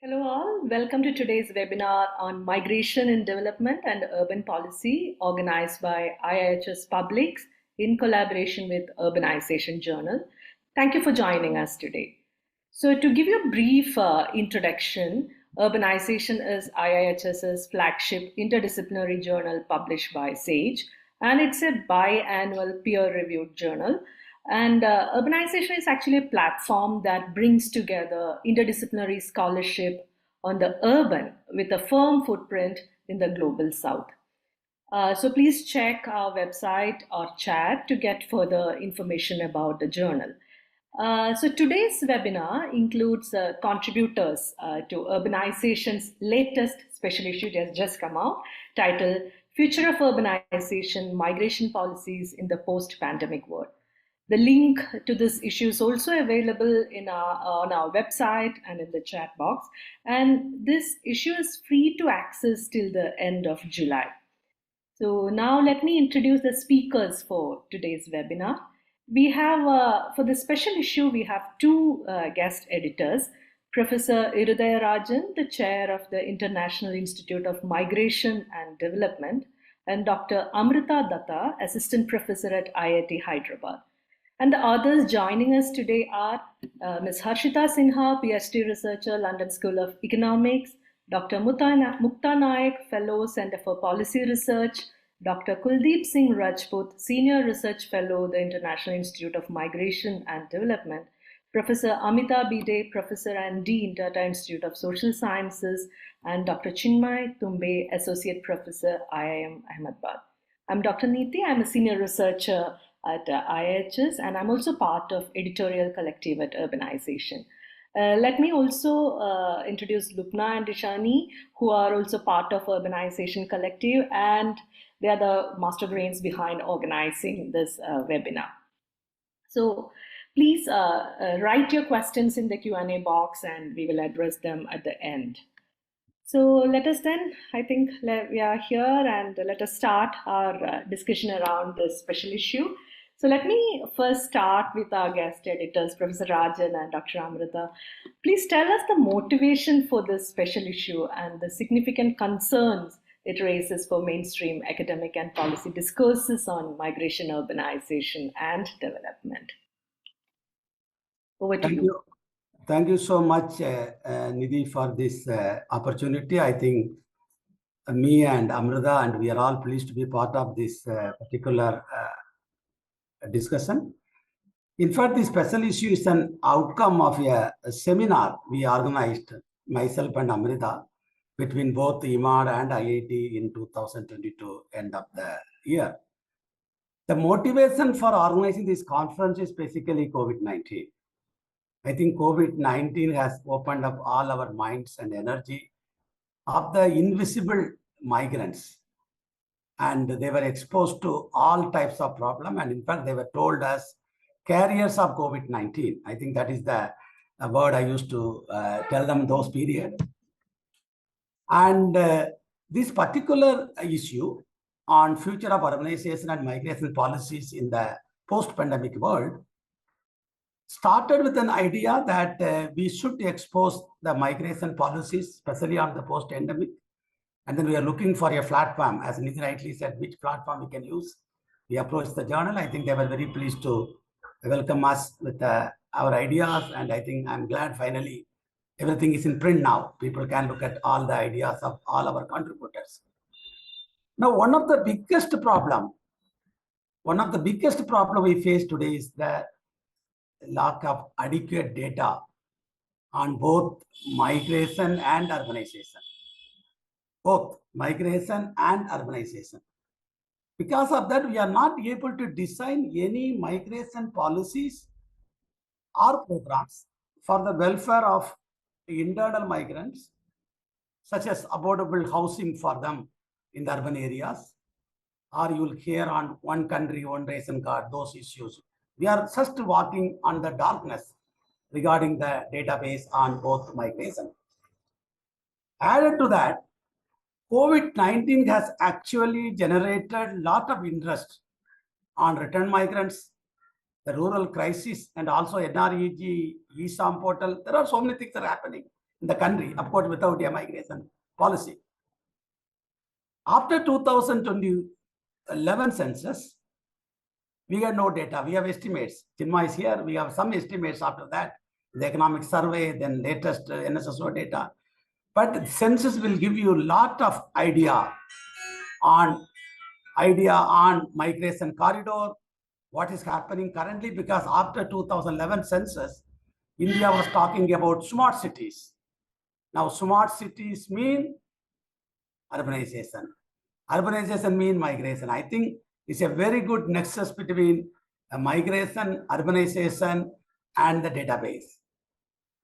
Hello all, welcome to today's webinar on migration in development and urban policy organized by IIHS Publics in collaboration with Urbanisation Journal. Thank you for joining us today. So to give you a brief introduction, Urbanisation is IIHS's flagship interdisciplinary journal published by SAGE, and it's a biannual peer-reviewed journal. And Urbanisation is actually a platform that brings together interdisciplinary scholarship on the urban with a firm footprint in the global south. So please check our website or chat to get further information about the journal. So today's webinar includes contributors to Urbanization's latest special issue that has just come out, titled Future of Urbanization, Migration Policies in the Post-Pandemic World. The link to this issue is also available on our website and in the chat box. And this issue is free to access till the end of July. So now let me introduce the speakers for today's webinar. We have, for the special issue, we have two guest editors, Professor Irudaya Rajan, the chair of the International Institute of Migration and Development, and Dr. Amrita Datta, assistant professor at IIT Hyderabad. And the others joining us today are Ms. Harshita Sinha, PhD researcher, London School of Economics, Dr. Mukta Naik, Fellow, Center for Policy Research, Dr. Kuldeep Singh Rajput, Senior Research Fellow, the International Institute of Migration and Development, Professor Amita Bide, Professor and Dean, Tata Institute of Social Sciences, and Dr. Chinmay Tumbe, Associate Professor, IIM Ahmedabad. I'm Dr. Neeti. I'm a Senior Researcher at IIHS, and I'm also part of editorial collective at Urbanisation. Let me also introduce Lupna and Ishani, who are also part of Urbanisation Collective, and they are the master brains behind organizing this webinar. So please write your questions in the Q&A box, and we will address them at the end. So let us then, I think we are here, and let us start our discussion around this special issue. So let me first start with our guest editors, Professor Rajan and Dr. Amrita. Please tell us the motivation for this special issue and the significant concerns it raises for mainstream academic and policy discourses on migration, urbanization, and development. Over to you. Thank you so much, Nidhi, for this opportunity. I think me and Amrita, and we are all pleased to be part of this particular discussion. In fact, this special issue is an outcome of a seminar we organized, myself and Amrita, between both IMAD and IIT in 2022, end of the year. The motivation for organizing this conference is basically COVID-19. I think COVID-19 has opened up all our minds and energy of the invisible migrants. And they were exposed to all types of problems. And in fact, they were told as carriers of COVID-19. I think that is the word I used to tell them those periods. And this particular issue on future of urbanization and migration policies in the post-pandemic world started with an idea that we should expose the migration policies, especially on the post-endemic. And then we are looking for a platform, as Nidhi rightly said, which platform we can use. We approached the journal. I think they were very pleased to welcome us with our ideas. And I think I'm glad finally everything is in print now. People can look at all the ideas of all our contributors. Now, one of the biggest problem we face today is the lack of adequate data on both migration and urbanization. Both migration and urbanization. Because of that, we are not able to design any migration policies or programs for the welfare of internal migrants, such as affordable housing for them in the urban areas, or you will hear on one country, one ration card, those issues. We are just walking on the darkness regarding the database on both migration. Added to that, COVID-19 has actually generated a lot of interest on return migrants, the rural crisis, and also NREG, eSAM portal. There are so many things that are happening. in the country, of course, without a migration policy. After 2011 census, we have no data. We have estimates. Chinmay is here. We have some estimates after that. The economic survey, then latest NSSO data. But census will give you a lot of idea on migration corridor, what is happening currently, because after 2011 census, India was talking about smart cities. Now, smart cities mean urbanization. Urbanization mean migration. I think it's a very good nexus between migration, urbanization, and the database.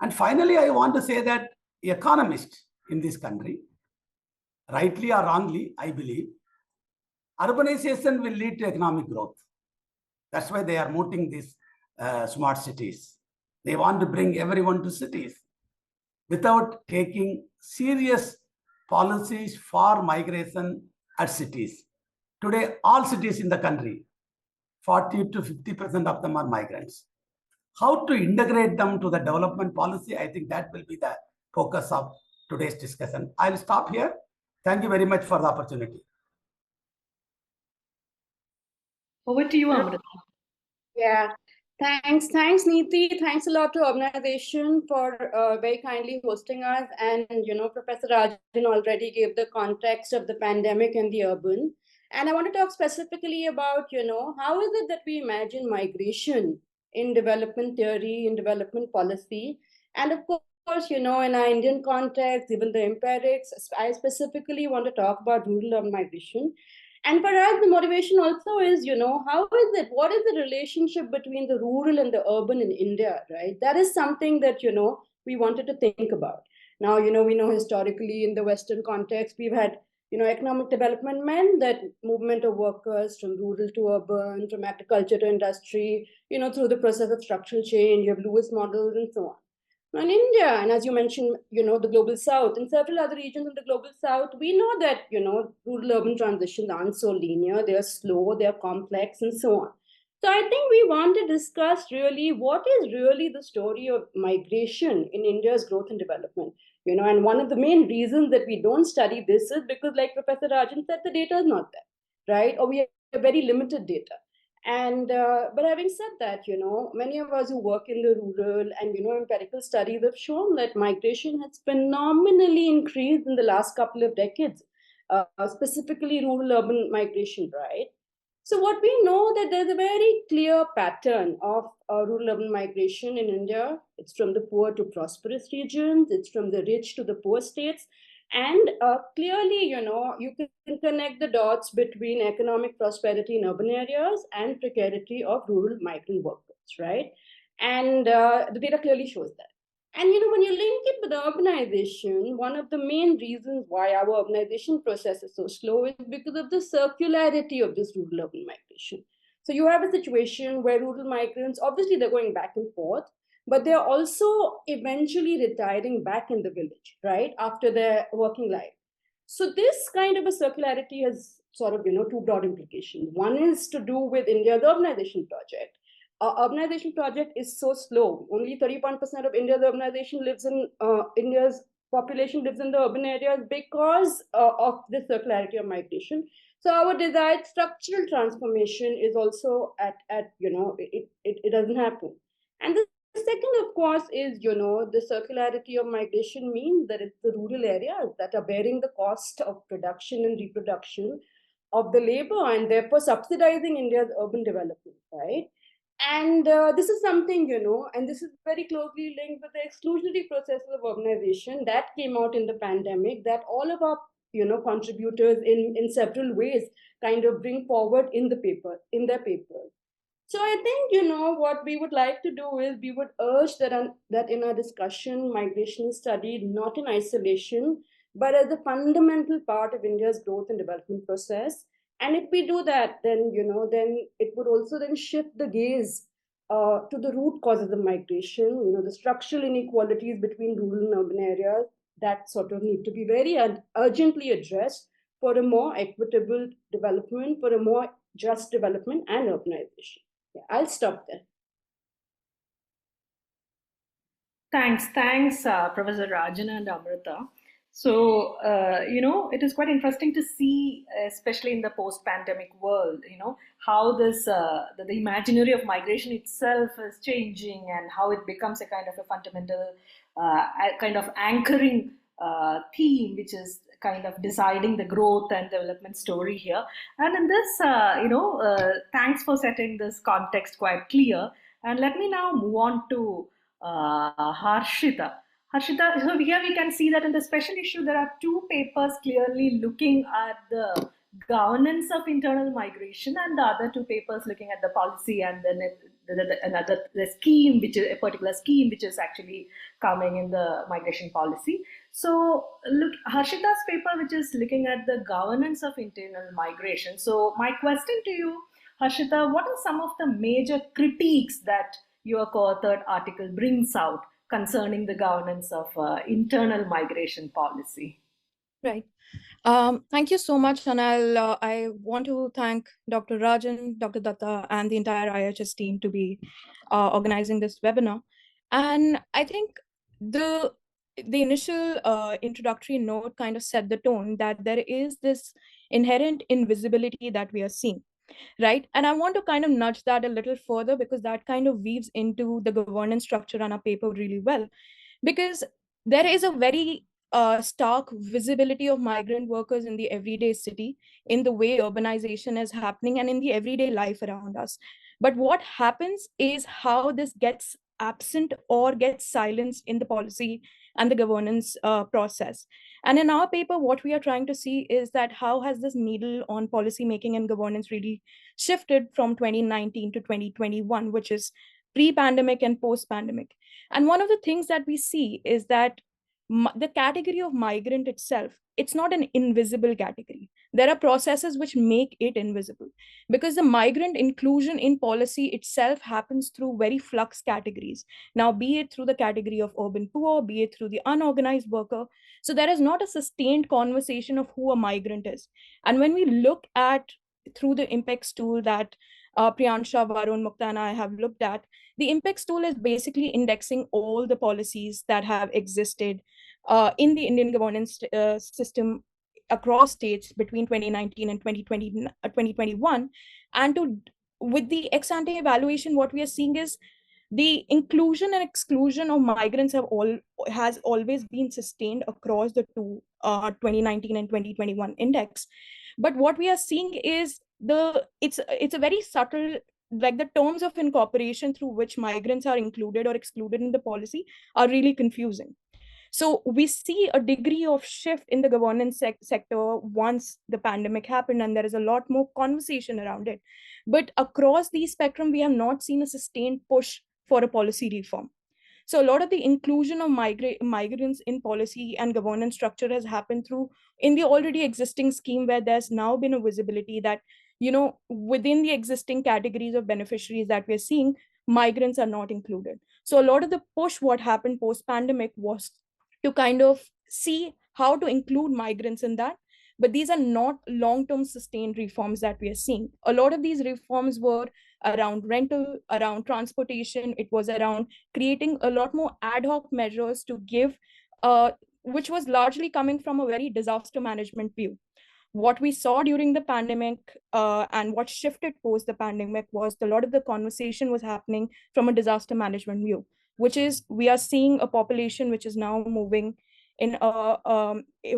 And finally, I want to say that economists in this country, rightly or wrongly, I believe, urbanization will lead to economic growth. That's why they are mooting these smart cities. They want to bring everyone to cities without taking serious policies for migration at cities. Today, all cities in the country, 40 to 50% of them are migrants. How to integrate them to the development policy, I think that will be the focus of today's discussion. I'll stop here. Thank you very much for the opportunity. Over to you, Amrita. Yeah, thanks, Neeti. Thanks a lot to Urbanisation for very kindly hosting us. And, Professor Rajan already gave the context of the pandemic and the urban. And I want to talk specifically about, how is it that we imagine migration in development theory, in development policy? And of course, in our Indian context, even the empirics, I specifically want to talk about rural urban migration. And for us, the motivation also is, how is it? What is the relationship between the rural and the urban in India, right? That is something that, we wanted to think about. Now, we know historically in the Western context, we've had, economic development meant that movement of workers from rural to urban, from agriculture to industry, through the process of structural change, you have Lewis models and so on. Now in India, and as you mentioned, the global south and several other regions in the global south, we know that, rural-urban transitions aren't so linear, they're slow, they're complex, and so on. So I think we want to discuss really what is really the story of migration in India's growth and development. And one of the main reasons that we don't study this is because, like Professor Rajan said, the data is not there, right? Or we have very limited data. And but having said that, many of us who work in the rural and empirical studies have shown that migration has phenomenally increased in the last couple of decades, specifically rural-urban migration, right? So what we know that there's a very clear pattern of rural-urban migration in India. It's from the poor to prosperous regions. It's from the rich to the poor states. And clearly, you can connect the dots between economic prosperity in urban areas and precarity of rural migrant workers, right? And the data clearly shows that. And when you link it with urbanization, one of the main reasons why our urbanization process is so slow is because of the circularity of this rural-urban migration. So you have a situation where rural migrants, obviously they're going back and forth, but they're also eventually retiring back in the village, right, after their working life. So this kind of a circularity has sort of, two broad implications. One is to do with India's urbanization project. Our urbanization project is so slow. Only 31% of India's urbanization lives in, India's population lives in the urban areas because of the circularity of migration. So our desired structural transformation is also it doesn't happen. And the second, of course, is, the circularity of migration means that it's the rural areas that are bearing the cost of production and reproduction of the labor and therefore subsidizing India's urban development, right? And this is something, and this is very closely linked with the exclusionary processes of urbanization that came out in the pandemic, that all of our, contributors in several ways kind of bring forward in their papers. So I think, what we would like to do is we would urge that in our discussion, migration is studied not in isolation, but as a fundamental part of India's growth and development process. And if we do that, then, then it would also then shift the gaze to the root causes of migration, the structural inequalities between rural and urban areas that sort of need to be very urgently addressed for a more equitable development, for a more just development and urbanization. Yeah, I'll stop there. Thanks, Professor Rajan and Amrita. So, it is quite interesting to see, especially in the post-pandemic world, how the imaginary of migration itself is changing and how it becomes a kind of a fundamental, kind of anchoring theme, which is kind of deciding the growth and development story here. And in this, thanks for setting this context quite clear. And let me now move on to Harshita. Harshita, so here we can see that in the special issue, there are two papers clearly looking at the governance of internal migration, and the other two papers looking at the policy and the scheme, which is a particular scheme which is actually coming in the migration policy. So, look, Harshita's paper, which is looking at the governance of internal migration. So, my question to you, Harshita, what are some of the major critiques that your co-authored article brings out concerning the governance of internal migration policy? Right. Thank you so much, and I want to thank Dr. Rajan, Dr. Datta, and the entire IIHS team to be organizing this webinar. And I think the initial introductory note kind of set the tone that there is this inherent invisibility that we are seeing, right? And I want to kind of nudge that a little further because that kind of weaves into the governance structure on our paper really well, because there is a very stark visibility of migrant workers in the everyday city, in the way urbanization is happening and in the everyday life around us. But what happens is how this gets absent or gets silenced in the policy and the governance process. And in our paper, what we are trying to see is that how has this needle on policy making and governance really shifted from 2019 to 2021, which is pre-pandemic and post-pandemic. And one of the things that we see is that the category of migrant itself, it's not an invisible category. There are processes which make it invisible, because the migrant inclusion in policy itself happens through very flux categories. Now, be it through the category of urban poor, be it through the unorganized worker. So there is not a sustained conversation of who a migrant is. And when we look at through the IMPEX tool that Priyansha, Varun, Mukta, and I have looked at, the IMPEX tool is basically indexing all the policies that have existed in the Indian governance system across states between 2019 and 2021. And with the ex-ante evaluation, what we are seeing is the inclusion and exclusion of migrants has always been sustained across the two 2019 and 2021 index. But what we are seeing is it's a very subtle, like the terms of incorporation through which migrants are included or excluded in the policy are really confusing. So we see a degree of shift in the governance sector once the pandemic happened, and there is a lot more conversation around it. But across the spectrum, we have not seen a sustained push for a policy reform. So a lot of the inclusion of migrants in policy and governance structure has happened through in the already existing scheme, where there's now been a visibility that, within the existing categories of beneficiaries that we're seeing, migrants are not included. So a lot of the push, what happened post-pandemic, was to kind of see how to include migrants in that. But these are not long-term sustained reforms that we are seeing. A lot of these reforms were around rental, around transportation. It was around creating a lot more ad hoc measures to give, which was largely coming from a very disaster management view. What we saw during the pandemic and what shifted post the pandemic was a lot of the conversation was happening from a disaster management view, which is we are seeing a population which is now moving in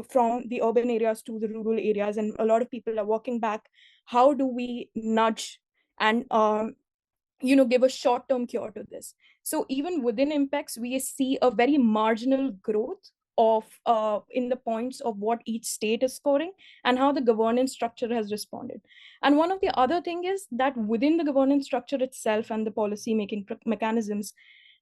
from the urban areas to the rural areas, and a lot of people are walking back. How do we nudge and give a short-term cure to this? So even within impacts, we see a very marginal growth of in the points of what each state is scoring and how the governance structure has responded. And one of the other thing is that within the governance structure itself and the policy making mechanisms,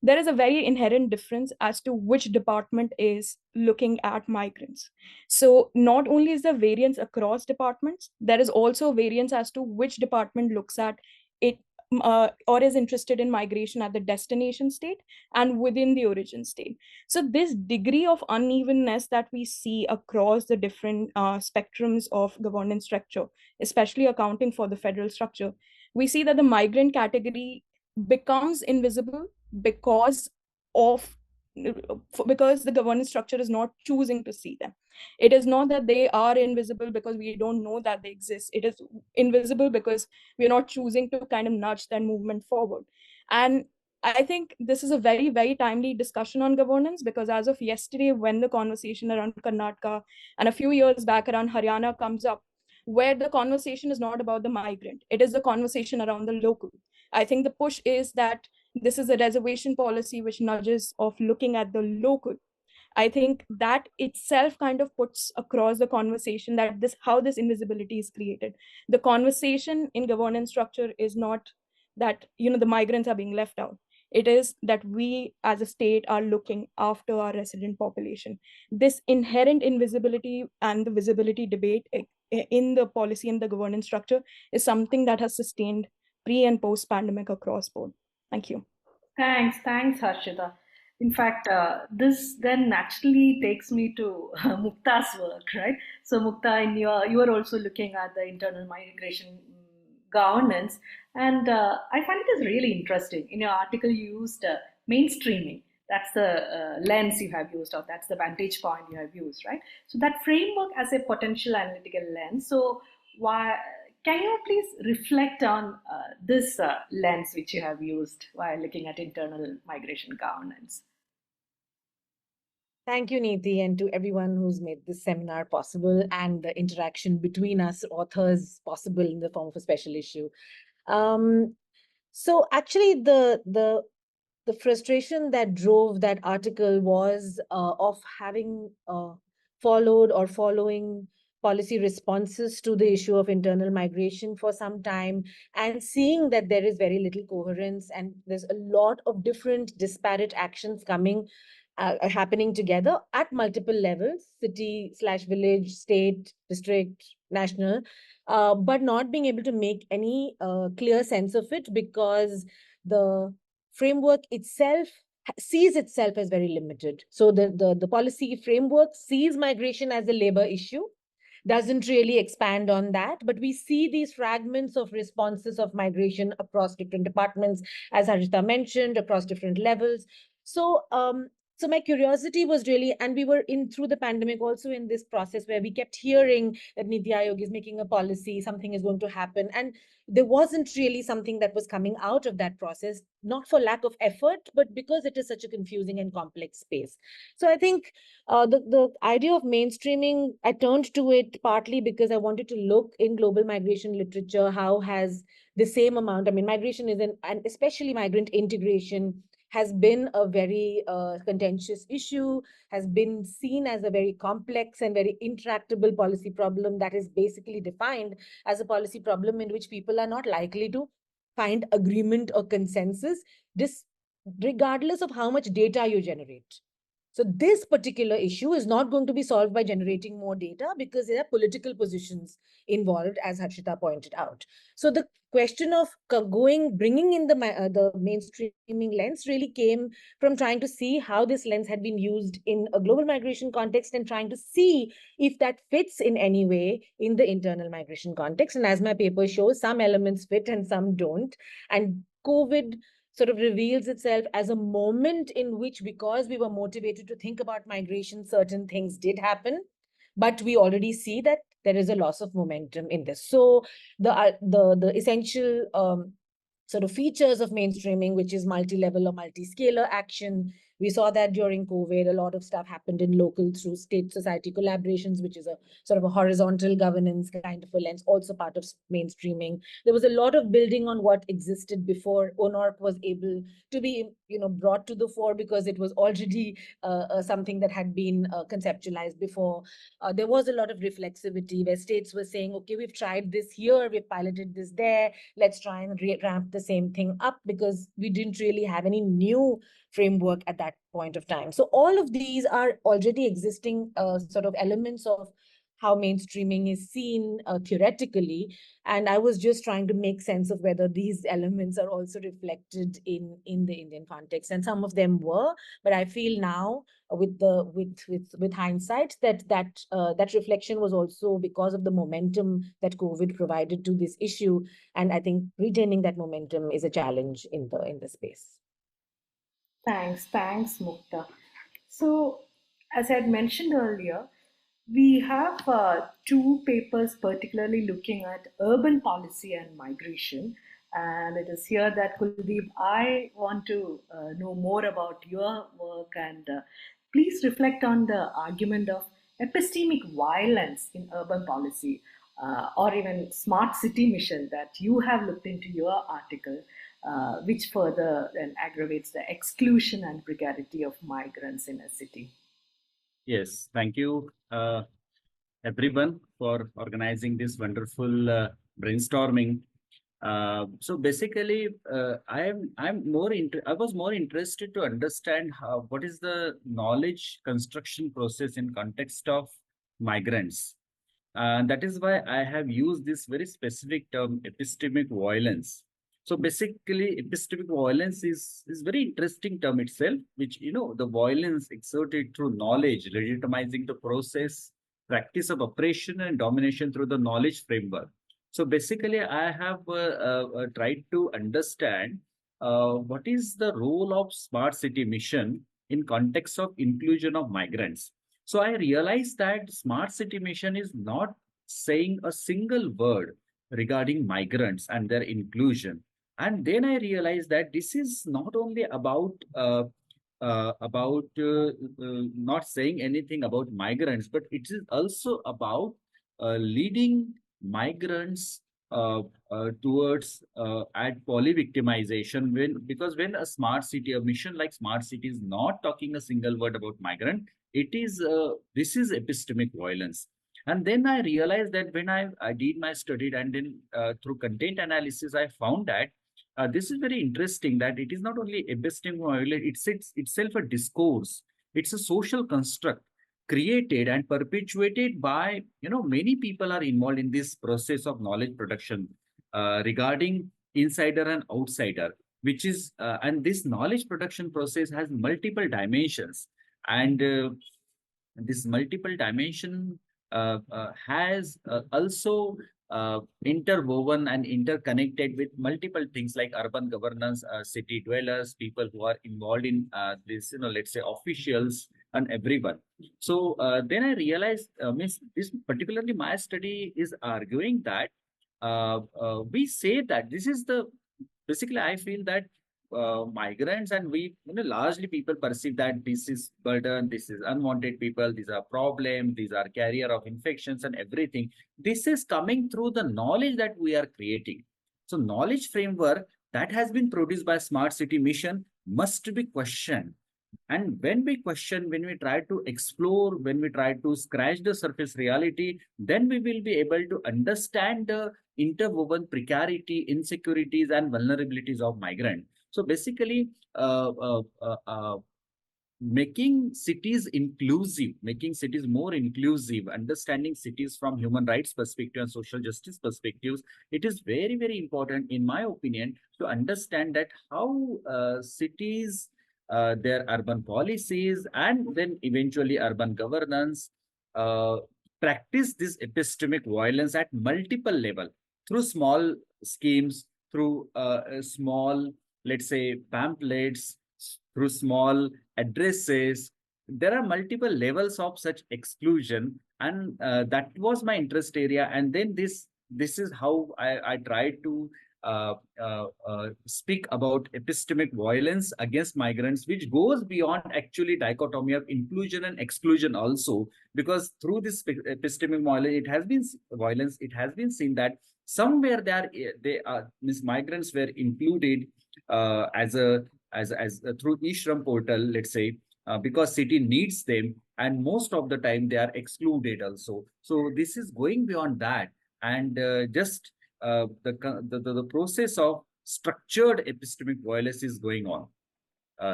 there is a very inherent difference as to which department is looking at migrants. So not only is there variance across departments, there is also variance as to which department looks at it or is interested in migration at the destination state and within the origin state. So this degree of unevenness that we see across the different spectrums of governance structure, especially accounting for the federal structure, we see that the migrant category becomes invisible because of because the governance structure is not choosing to see them. It is not that they are invisible because we don't know that they exist. It is invisible because we're not choosing to kind of nudge that movement forward. And I think this is a very, very timely discussion on governance, because as of yesterday, when the conversation around Karnataka and a few years back around Haryana comes up, where the conversation is not about the migrant, it is the conversation around the local. I think the push is that this is a reservation policy which nudges of looking at the local. I think that itself kind of puts across the conversation that this how this invisibility is created. The conversation in governance structure is not that the migrants are being left out. It is that we as a state are looking after our resident population. This inherent invisibility and the visibility debate in the policy and the governance structure is something that has sustained pre and post pandemic across board. Thank you. Thanks, Harshita. In fact, this then naturally takes me to Mukta's work, right? So, Mukta, you are also looking at the internal migration governance, and I find it is really interesting. In your article, you used mainstreaming. That's the lens you have used, or that's the vantage point you have used, right? So, that framework as a potential analytical lens. So, why? Can you please reflect on this lens which you have used while looking at internal migration governance? Thank you, Neeti, and to everyone who's made this seminar possible and the interaction between us authors possible in the form of a special issue. So actually, the frustration that drove that article was of having followed or following policy responses to the issue of internal migration for some time, and seeing that there is very little coherence and there's a lot of different disparate actions coming happening together at multiple levels, city/village, state, district, national, but not being able to make any clear sense of it because the framework itself sees itself as very limited. So the policy framework sees migration as a labor issue, doesn't really expand on that, but we see these fragments of responses of migration across different departments, as Harshita mentioned, across different levels. So so my curiosity was really, and we were in through the pandemic also in this process where we kept hearing that Niti Aayog is making a policy, something is going to happen. And there wasn't really something that was coming out of that process, not for lack of effort, but because it is such a confusing and complex space. So I think the idea of mainstreaming, I turned to it partly because I wanted to look in global migration literature, how has the same amount, I mean, migration is and especially migrant integration has been a very contentious issue, has been seen as a very complex and very intractable policy problem that is basically defined as a policy problem in which people are not likely to find agreement or consensus, regardless of how much data you generate. So this particular issue is not going to be solved by generating more data because there are political positions involved, as Harshita pointed out. So the question of bringing in the mainstreaming lens really came from trying to see how this lens had been used in a global migration context and trying to see if that fits in any way in the internal migration context. And as my paper shows, some elements fit and some don't. And COVID sort of reveals itself as a moment in which, because we were motivated to think about migration, certain things did happen, but we already see that there is a loss of momentum in this. So the essential sort of features of mainstreaming, which is multi-level or multi-scalar action. We saw that during COVID, a lot of stuff happened in local through state society collaborations, which is a sort of a horizontal governance kind of a lens, also part of mainstreaming. There was a lot of building on what existed before ONORC was able to be, brought to the fore because it was already something that had been conceptualized before. There was a lot of reflexivity where states were saying, okay, we've tried this here, we've piloted this there, let's try and ramp the same thing up, because we didn't really have any new framework at that point of time. So all of these are already existing sort of elements of how mainstreaming is seen theoretically. And I was just trying to make sense of whether these elements are also reflected in the Indian context. And some of them were, but I feel now with hindsight that reflection was also because of the momentum that COVID provided to this issue. And I think retaining that momentum is a challenge in the space. Thanks, Mukta. So, as I had mentioned earlier, we have two papers particularly looking at urban policy and migration. And it is here that, Kuldeep, I want to know more about your work, and please reflect on the argument of epistemic violence in urban policy, or even smart city mission that you have looked into your article, which further then aggravates the exclusion and precarity of migrants in a city. Yes, thank you, everyone, for organizing this wonderful brainstorming. So basically, I was more interested to understand what is the knowledge construction process in context of migrants. That is why I have used this very specific term, epistemic violence. So basically, epistemic violence is very interesting term itself, which, the violence exerted through knowledge, legitimizing the process, practice of oppression and domination through the knowledge framework. So basically, I have tried to understand what is the role of smart city mission in context of inclusion of migrants. So I realized that smart city mission is not saying a single word regarding migrants and their inclusion. And then I realized that this is not only about not saying anything about migrants, but it is also about leading migrants towards at poly-victimization, because when a smart city, a mission like smart city is not talking a single word about migrant, it is this is epistemic violence. And then I realized that when I did my study, and then through content analysis, I found that this is very interesting, that it is not only epistemic violence, it's itself a discourse. It's a social construct created and perpetuated by, many people are involved in this process of knowledge production regarding insider and outsider, which is, and this knowledge production process has multiple dimensions. And this multiple dimension has also interwoven and interconnected with multiple things like urban governance, city dwellers, people who are involved in this, let's say officials and everyone. So then I realized, this particularly my study is arguing that we say that this is the, basically I feel that migrants, and we, largely people perceive that this is burden, this is unwanted people, these are problems, these are carrier of infections and everything. This is coming through the knowledge that we are creating. So knowledge framework that has been produced by smart city mission must be questioned. And when we question, when we try to explore, when we try to scratch the surface reality, then we will be able to understand the interwoven precarity, insecurities, and vulnerabilities of migrant. So basically, making cities inclusive, making cities more inclusive, understanding cities from human rights perspective and social justice perspectives, it is very, very important, in my opinion, to understand that how cities, their urban policies, and then eventually urban governance practice this epistemic violence at multiple level through small schemes, through small, let's say, pamphlets, through small addresses. There are multiple levels of such exclusion, and that was my interest area. And then this is how I tried to speak about epistemic violence against migrants, which goes beyond actually dichotomy of inclusion and exclusion also, because through this epistemic violence, it has been seen that somewhere these migrants were included as through e-Shram portal, let's say, because city needs them, and most of the time they are excluded also. So this is going beyond that, and just the process of structured epistemic violence is going on.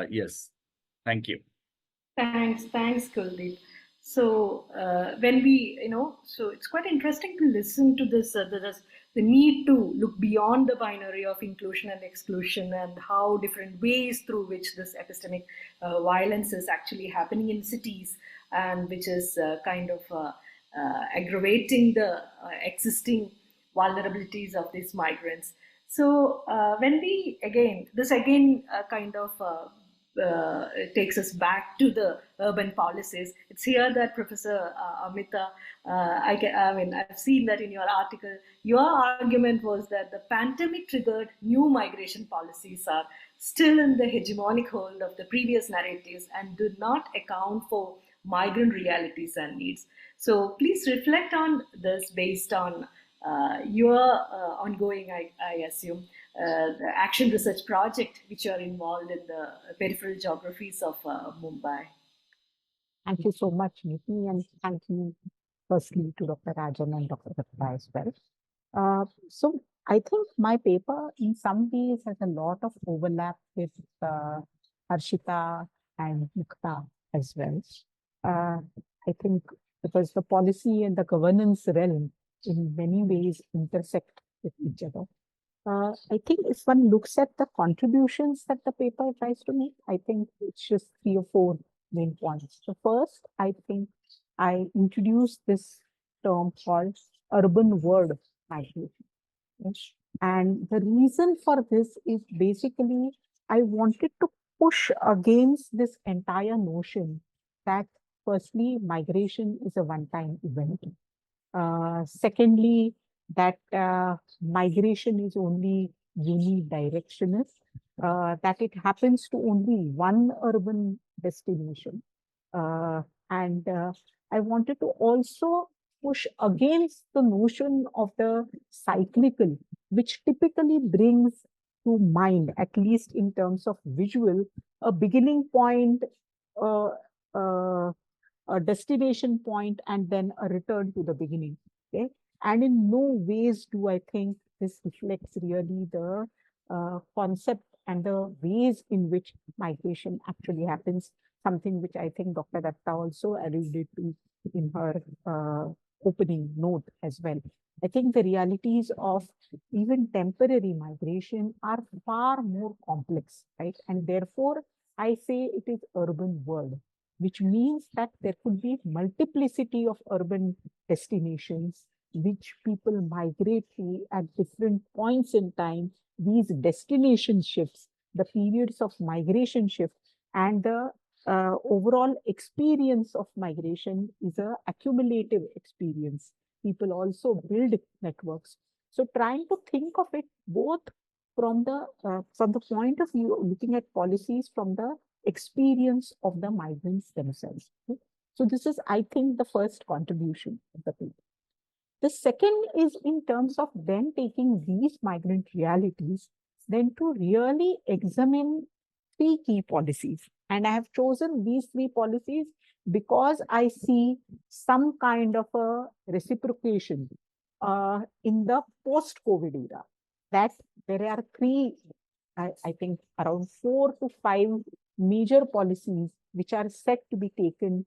Yes, thank you. Thanks, Kuldeep. So when we, so it's quite interesting to listen to this, the need to look beyond the binary of inclusion and exclusion, and how different ways through which this epistemic violence is actually happening in cities, and which is kind of aggravating the existing vulnerabilities of these migrants. So when we, this kind of takes us back to the urban policies. It's here that Professor Amita, I've seen that in your article. Your argument was that the pandemic triggered new migration policies are still in the hegemonic hold of the previous narratives and do not account for migrant realities and needs. So please reflect on this based on your ongoing, I assume, the action research project which are involved in the peripheral geographies of Mumbai. Thank you so much, Niti, and thank you firstly to Dr. Rajan and Dr. Datta as well. So I think my paper in some ways has a lot of overlap with Harshita and Mukta as well. I think because the policy and the governance realm in many ways intersect with each other. I think if one looks at the contributions that the paper tries to make, I think it's just 3 or 4 main points. So first, I think I introduced this term called urban world migration. Yes. And the reason for this is basically I wanted to push against this entire notion that firstly, migration is a one-time event. Secondly, that migration is only unidirectional, that it happens to only one urban destination. And I wanted to also push against the notion of the cyclical, which typically brings to mind, at least in terms of visual, a beginning point, a destination point, and then a return to the beginning. Okay, and in no ways do I think this reflects really the concept and the ways in which migration actually happens, something which I think Dr. Datta also alluded to in her opening note as well. I think the realities of even temporary migration are far more complex, right? And therefore, I say it is urban world, which means that there could be multiplicity of urban destinations which people migrate to at different points in time. These destination shifts, the periods of migration shift, and the overall experience of migration is a accumulative experience. People also build networks. So trying to think of it both from the point of view of looking at policies from the experience of the migrants themselves. Okay? So this is, I think, the first contribution of the paper. The second is in terms of then taking these migrant realities, then to really examine 3 key policies. And I have chosen these 3 policies because I see some kind of a reciprocation in the post-COVID era, that there are 3, I think around 4 to 5 major policies which are set to be taken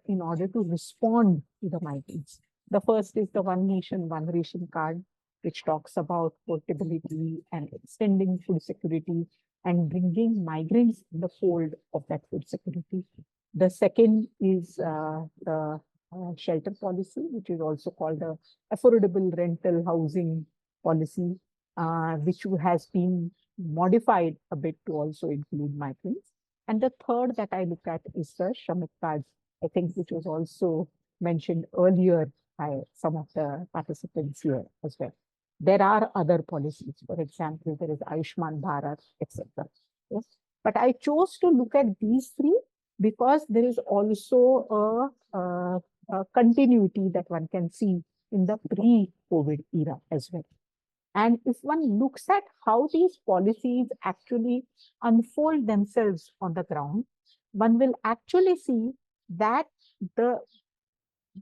in order to respond to the migrants. The first is the One Nation, One Ration card, which talks about portability and extending food security and bringing migrants in the fold of that food security. The second is the shelter policy, which is also called the affordable rental housing policy, which has been modified a bit to also include migrants. And the third that I look at is the Shramik cards, I think, which was also mentioned earlier by some of the participants here as well. There are other policies, for example, there is Ayushman Bharat, etc. Yes? But I chose to look at these 3 because there is also a continuity that one can see in the pre-COVID era as well. And if one looks at how these policies actually unfold themselves on the ground, one will actually see that the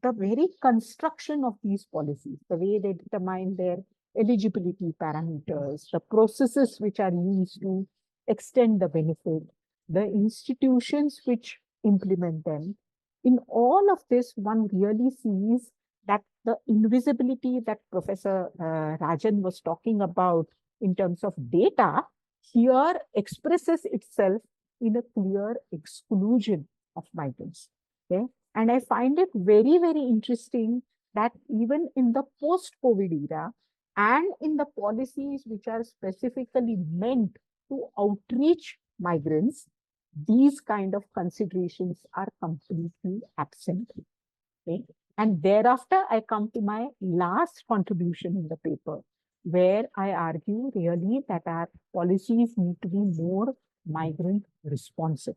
very construction of these policies, the way they determine their eligibility parameters, the processes which are used to extend the benefit, the institutions which implement them, in all of this, one really sees that the invisibility that Professor Rajan was talking about in terms of data here expresses itself in a clear exclusion of migrants. Okay? And I find it very, very interesting that even in the post-COVID era and in the policies which are specifically meant to outreach migrants, these kind of considerations are completely absent. Okay? And thereafter, I come to my last contribution in the paper, where I argue really that our policies need to be more migrant responsive.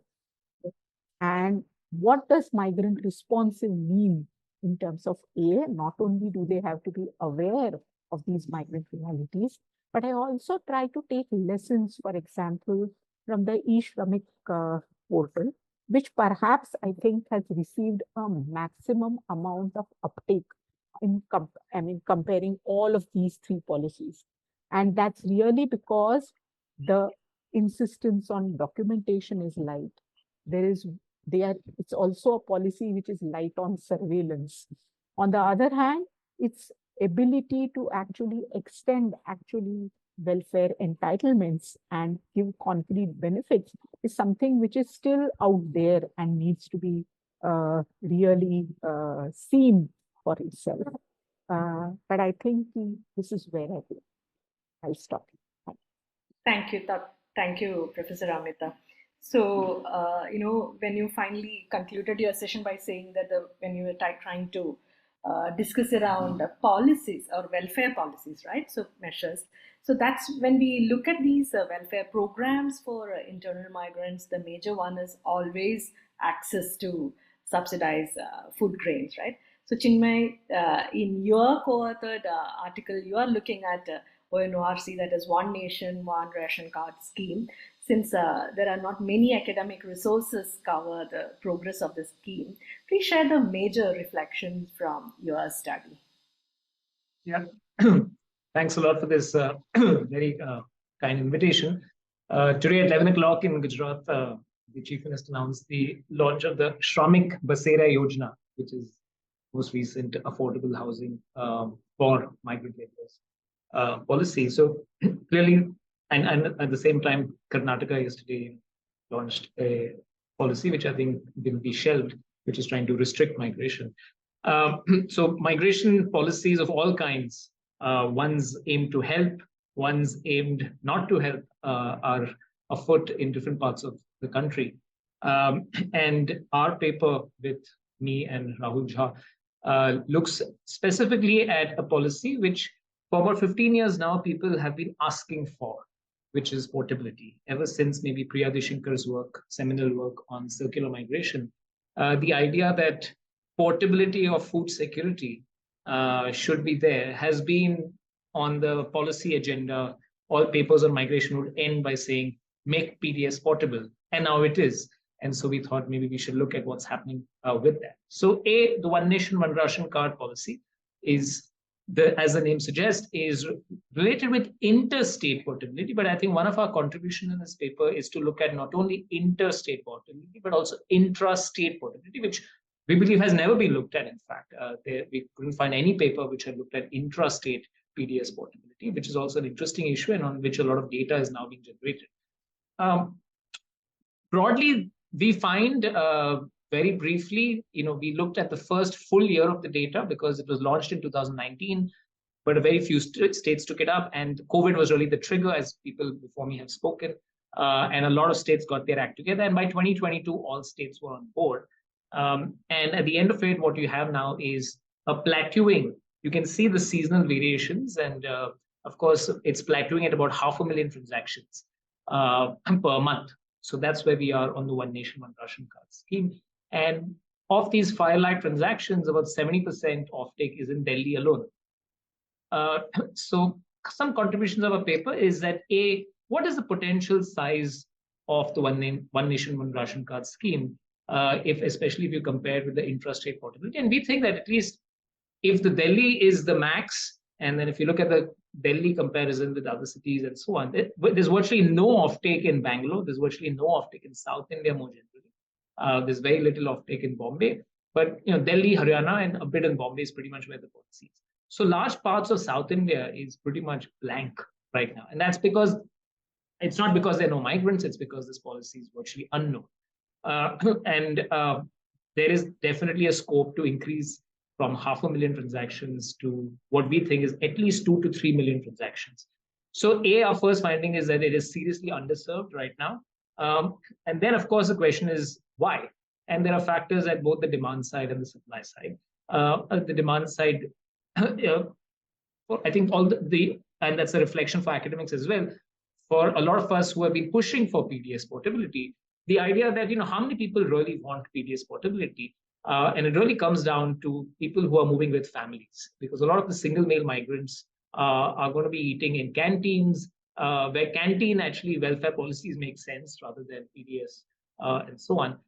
And what does migrant responsive mean in terms of not only do they have to be aware of these migrant realities, but I also try to take lessons, for example, from the e-Shramik portal, which perhaps I think has received a maximum amount of uptake in comparing all of these three policies. And that's really because the insistence on documentation is light. It's also a policy which is light on surveillance. On the other hand, its ability to actually extend welfare entitlements and give concrete benefits is something which is still out there and needs to be really seen for itself. But I think this is where I'll stop. Thank you. Thank you, Professor Amita. So, when you finally concluded your session by saying that when you were trying to discuss around policies or welfare policies, right? So measures. So that's when we look at these welfare programs for internal migrants, the major one is always access to subsidized food grains, right? So Chinmay, in your co-authored article, you are looking at ONORC, that is One Nation, One Ration Card scheme. Since there are not many academic resources cover the progress of the scheme, please share the major reflections from your study. Yeah, thanks a lot for this very kind invitation. Today at 11 o'clock in Gujarat, the Chief Minister announced the launch of the Shramik Basera Yojana, which is most recent affordable housing for migrant laborers policy. So clearly, and at the same time, Karnataka yesterday launched a policy which I think will be shelved, which is trying to restrict migration. So migration policies of all kinds, ones aimed to help, ones aimed not to help, are afoot in different parts of the country. And our paper with me and Rahul Jha looks specifically at a policy which for about 15 years now people have been asking for, which is portability. Ever since maybe Priya Dishinkar's work, seminal work on circular migration, the idea that portability of food security should be there has been on the policy agenda. All papers on migration would end by saying, make PDS portable. And now it is. And so we thought maybe we should look at what's happening with that. So the One Nation, One Ration Card policy is, as the name suggests, is related with interstate portability. But I think one of our contributions in this paper is to look at not only interstate portability, but also intrastate portability, which we believe has never been looked at. In fact, we couldn't find any paper which had looked at intrastate PDS portability, which is also an interesting issue and on which a lot of data is now being generated. Broadly, we find very briefly, we looked at the first full year of the data because it was launched in 2019, but a very few states took it up, and COVID was really the trigger, as people before me have spoken, and a lot of states got their act together, and by 2022, all states were on board. And at the end of it, what you have now is a plateauing. You can see the seasonal variations, and of course, it's plateauing at about 500,000 transactions per month. So that's where we are on the One Nation, One Ration Card scheme. And of these 5 lakh transactions, about 70% offtake is in Delhi alone. So some contributions of our paper is that what is the potential size of the One Nation, One Ration Card scheme, especially if you compare it with the intrastate portability? And we think that at least if the Delhi is the max, and then if you look at the Delhi comparison with other cities and so on, there's virtually no offtake in Bangalore. There's virtually no offtake in South India more generally. There's very little offtake in Bombay. But Delhi, Haryana, and a bit in Bombay is pretty much where the policy is. So large parts of South India is pretty much blank right now. And that's because it's not because there are no migrants, it's because this policy is virtually unknown. And there is definitely a scope to increase from 500,000 transactions to what we think is at least 2 to 3 million transactions. So our first finding is that it is seriously underserved right now. And then, of course, the question is why? And there are factors at both the demand side and the supply side. The demand side, I think and that's a reflection for academics as well. For a lot of us who have been pushing for PDS portability, the idea that, how many people really want PDS portability? And it really comes down to people who are moving with families, because a lot of the single male migrants are going to be eating in canteens, where canteen actually welfare policies make sense rather than PDS and so on.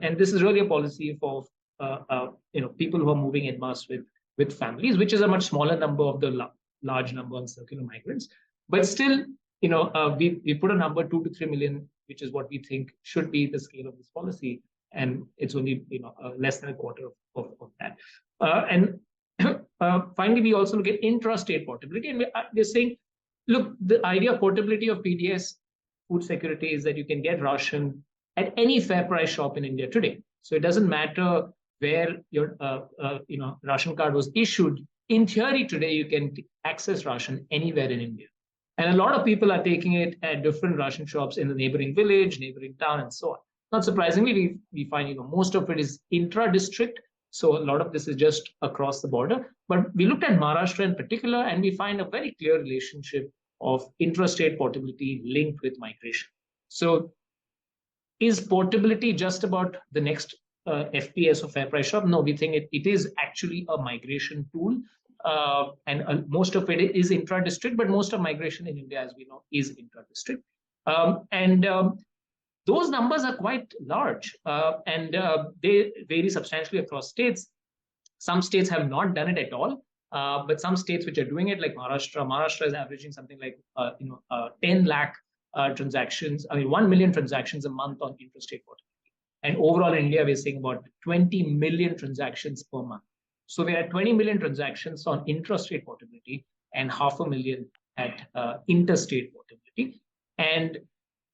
And this is really a policy for people who are moving en masse with families, which is a much smaller number of the large number of circular migrants. But still, we put a number 2 to 3 million, which is what we think should be the scale of this policy, and it's only less than a quarter of that. And finally, we also look at intrastate portability, and we're saying, look, the idea of portability of PDS food security is that you can get ration at any fair price shop in India today. So it doesn't matter where your ration card was issued. In theory, today you can access ration anywhere in India. And a lot of people are taking it at different ration shops in the neighboring village, neighboring town, and so on. Not surprisingly, we find most of it is intra-district. So a lot of this is just across the border. But we looked at Maharashtra in particular, and we find a very clear relationship of intrastate portability linked with migration. So is portability just about the next FPS or fair price shop? No, we think it is actually a migration tool. And most of it is intra-district, but most of migration in India, as we know, is intra-district. Those numbers are quite large, and they vary substantially across states. Some states have not done it at all, but some states which are doing it, like Maharashtra is averaging something like 10 lakh transactions, 1 million transactions a month on intrastate portability. And overall in India, we're seeing about 20 million transactions per month. So we're at 20 million transactions on intrastate portability and 500,000 at interstate portability. And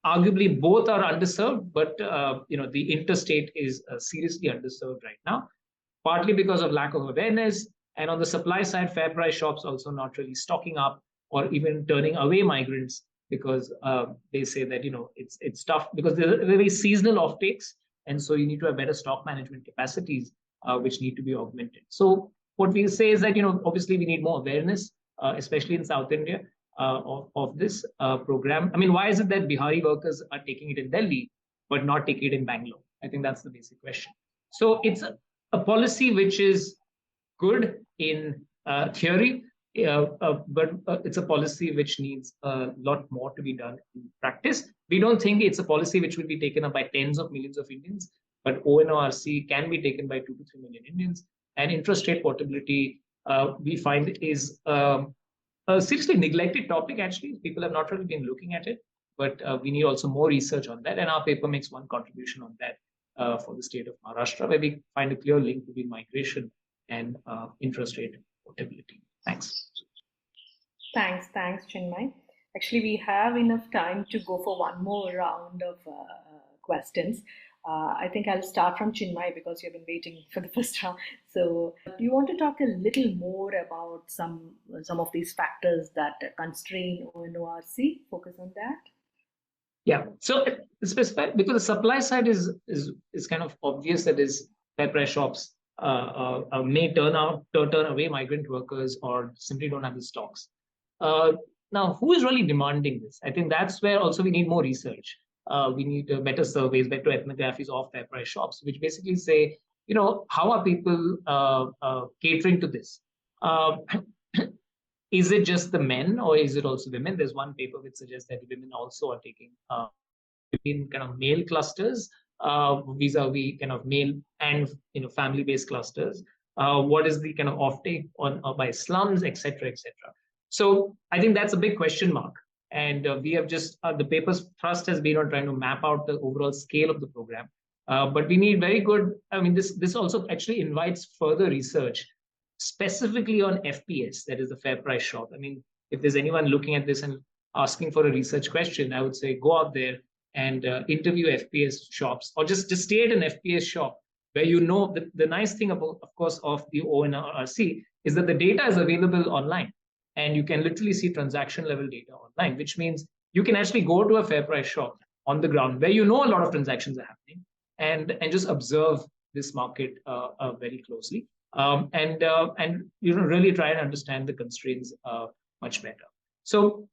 arguably both are underserved, but the interstate is seriously underserved right now, partly because of lack of awareness. And on the supply side, fair price shops also not really stocking up or even turning away migrants, because they say that it's tough because there are very seasonal offtakes, and so you need to have better stock management capacities, which need to be augmented. So what we say is that obviously we need more awareness, especially in South India, of this program. I mean, why is it that Bihari workers are taking it in Delhi but not taking it in Bangalore? I think that's the basic question. So it's a policy which is good in theory, but it's a policy which needs a lot more to be done in practice. We don't think it's a policy which will be taken up by tens of millions of Indians, but ONORC can be taken by 2 to 3 million Indians. And intrastate portability, we find, is a seriously neglected topic, actually. People have not really been looking at it, but we need also more research on that. And our paper makes one contribution on that for the state of Maharashtra, where we find a clear link between migration and intrastate portability. Thanks. Thanks, Chinmay. Actually, we have enough time to go for one more round of questions. I think I'll start from Chinmay because you've been waiting for the first round. So do you want to talk a little more about some of these factors that constrain ONORC? Focus on that. Yeah, so specify, because the supply side is kind of obvious, that is fair price shops may turn away migrant workers or simply don't have the stocks. Now, who is really demanding this? I think that's where also we need more research. We need better surveys, better ethnographies of fair price shops, which basically say, how are people catering to this? Is it just the men, or is it also women? There's one paper which suggests that women also are taking in kind of male clusters vis-a-vis kind of male and family-based clusters. What is the kind of offtake by slums, etc., etc. So I think that's a big question mark. And we have just, the paper's thrust has been on trying to map out the overall scale of the program. But we need very good, this also actually invites further research, specifically on FPS, that is the fair price shop. I mean, if there's anyone looking at this and asking for a research question, I would say go out there and interview FPS shops, or just stay at an FPS shop where the nice thing about, of course, of the ONRC is that the data is available online. And you can literally see transaction level data online, which means you can actually go to a fair price shop on the ground, where you know a lot of transactions are happening, and just observe this market very closely, and really try and understand the constraints much better. So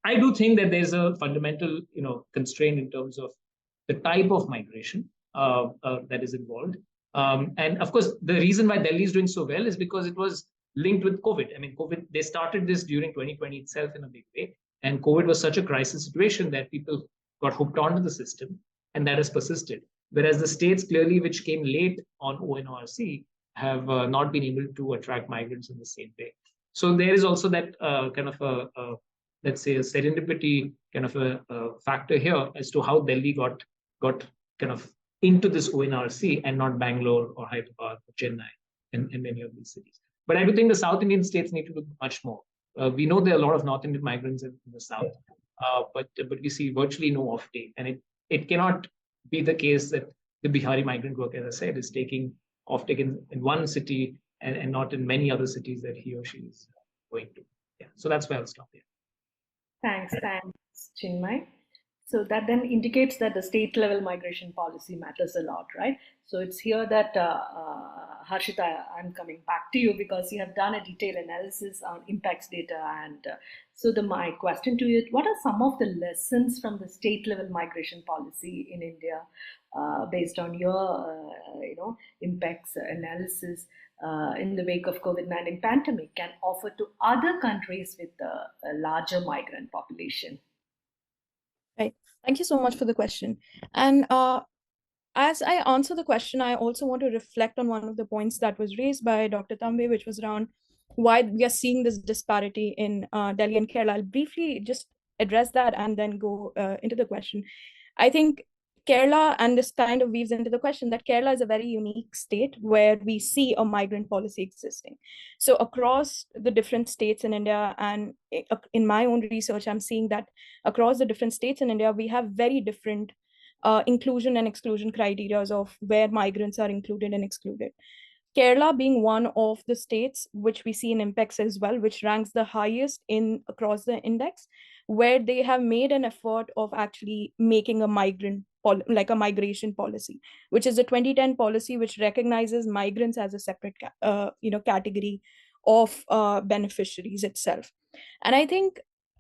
I do think that there's a fundamental constraint in terms of the type of migration that is involved. And of course, the reason why Delhi is doing so well is because it was linked with COVID. I mean, COVID, they started this during 2020 itself in a big way. And COVID was such a crisis situation that people got hooked onto the system, and that has persisted. Whereas the states clearly, which came late on ONORC, have not been able to attract migrants in the same way. So there is also that kind of let's say, a serendipity kind of a factor here as to how Delhi got kind of into this ONRC and not Bangalore or Hyderabad or Chennai and many of these cities. But I do think the South Indian states need to do much more. We know there are a lot of North Indian migrants in the South, but we see virtually no offtake. And it cannot be the case that the Bihari migrant worker, as I said, is taking offtake in one city and not in many other cities that he or she is going to. Yeah, so that's where I'll stop here. Thanks, Chinmay. So that then indicates that the state level migration policy matters a lot, right? So it's here that, Harshita, I'm coming back to you because you have done a detailed analysis on impacts data. And so my question to you is, what are some of the lessons from the state level migration policy in India based on your, impacts analysis in the wake of COVID-19 pandemic can offer to other countries with a larger migrant population? Right. Thank you so much for the question. And as I answer the question, I also want to reflect on one of the points that was raised by Dr. Tambe, which was around why we are seeing this disparity in Delhi and Kerala. I'll briefly just address that and then go into the question. I think Kerala, and this kind of weaves into the question, that Kerala is a very unique state where we see a migrant policy existing. So across the different states in India, and in my own research, I'm seeing that across the different states in India, we have very different inclusion and exclusion criteria of where migrants are included and excluded. Kerala being one of the states which we see in impacts as well, which ranks the highest across the index, where they have made an effort of actually making a migration policy, which is a 2010 policy which recognizes migrants as a separate category of beneficiaries itself. And I think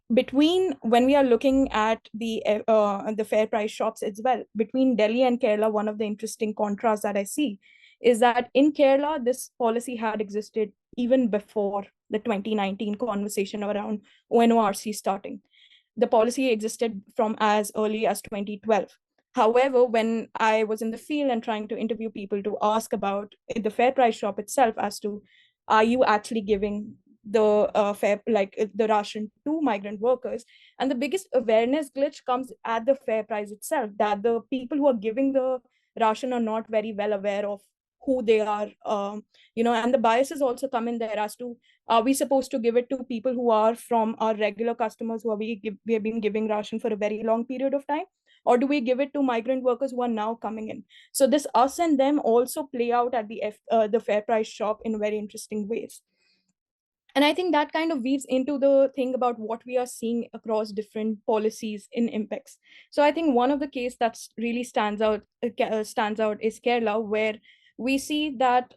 when we are looking at the fair price shops as well, between Delhi and Kerala, one of the interesting contrasts that I see is that in Kerala, this policy had existed even before the 2019 conversation around ONORC starting. The policy existed from as early as 2012. However, when I was in the field and trying to interview people to ask about the fair price shop itself as to, are you actually giving the the ration to migrant workers? And the biggest awareness glitch comes at the fair price itself, that the people who are giving the ration are not very well aware of who they are, and the biases also come in there as to, are we supposed to give it to people who are from our regular customers who we have been giving ration for a very long period of time, or do we give it to migrant workers who are now coming in? So this us and them also play out at the fair price shop in very interesting ways. And I think that kind of weaves into the thing about what we are seeing across different policies in impacts. So I think one of the case that's really stands out is Kerala, where we see that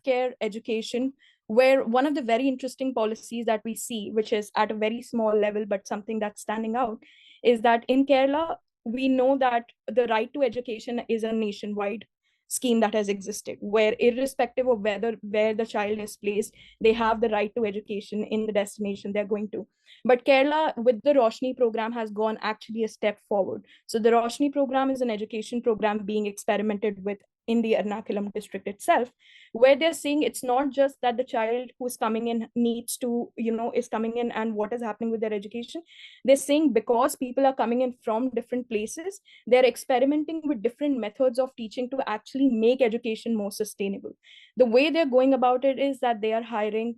care education, where one of the very interesting policies that we see, which is at a very small level, but something that's standing out, is that in Kerala, we know that the right to education is a nationwide scheme that has existed, where irrespective of where the child is placed, they have the right to education in the destination they're going to. But Kerala, with the Roshni program, has gone actually a step forward. So the Roshni program is an education program being experimented with in the Ernakulam district itself, where they're saying it's not just that the child who's coming in needs to, is coming in and what is happening with their education. They're saying because people are coming in from different places, they're experimenting with different methods of teaching to actually make education more sustainable. The way they're going about it is that they are hiring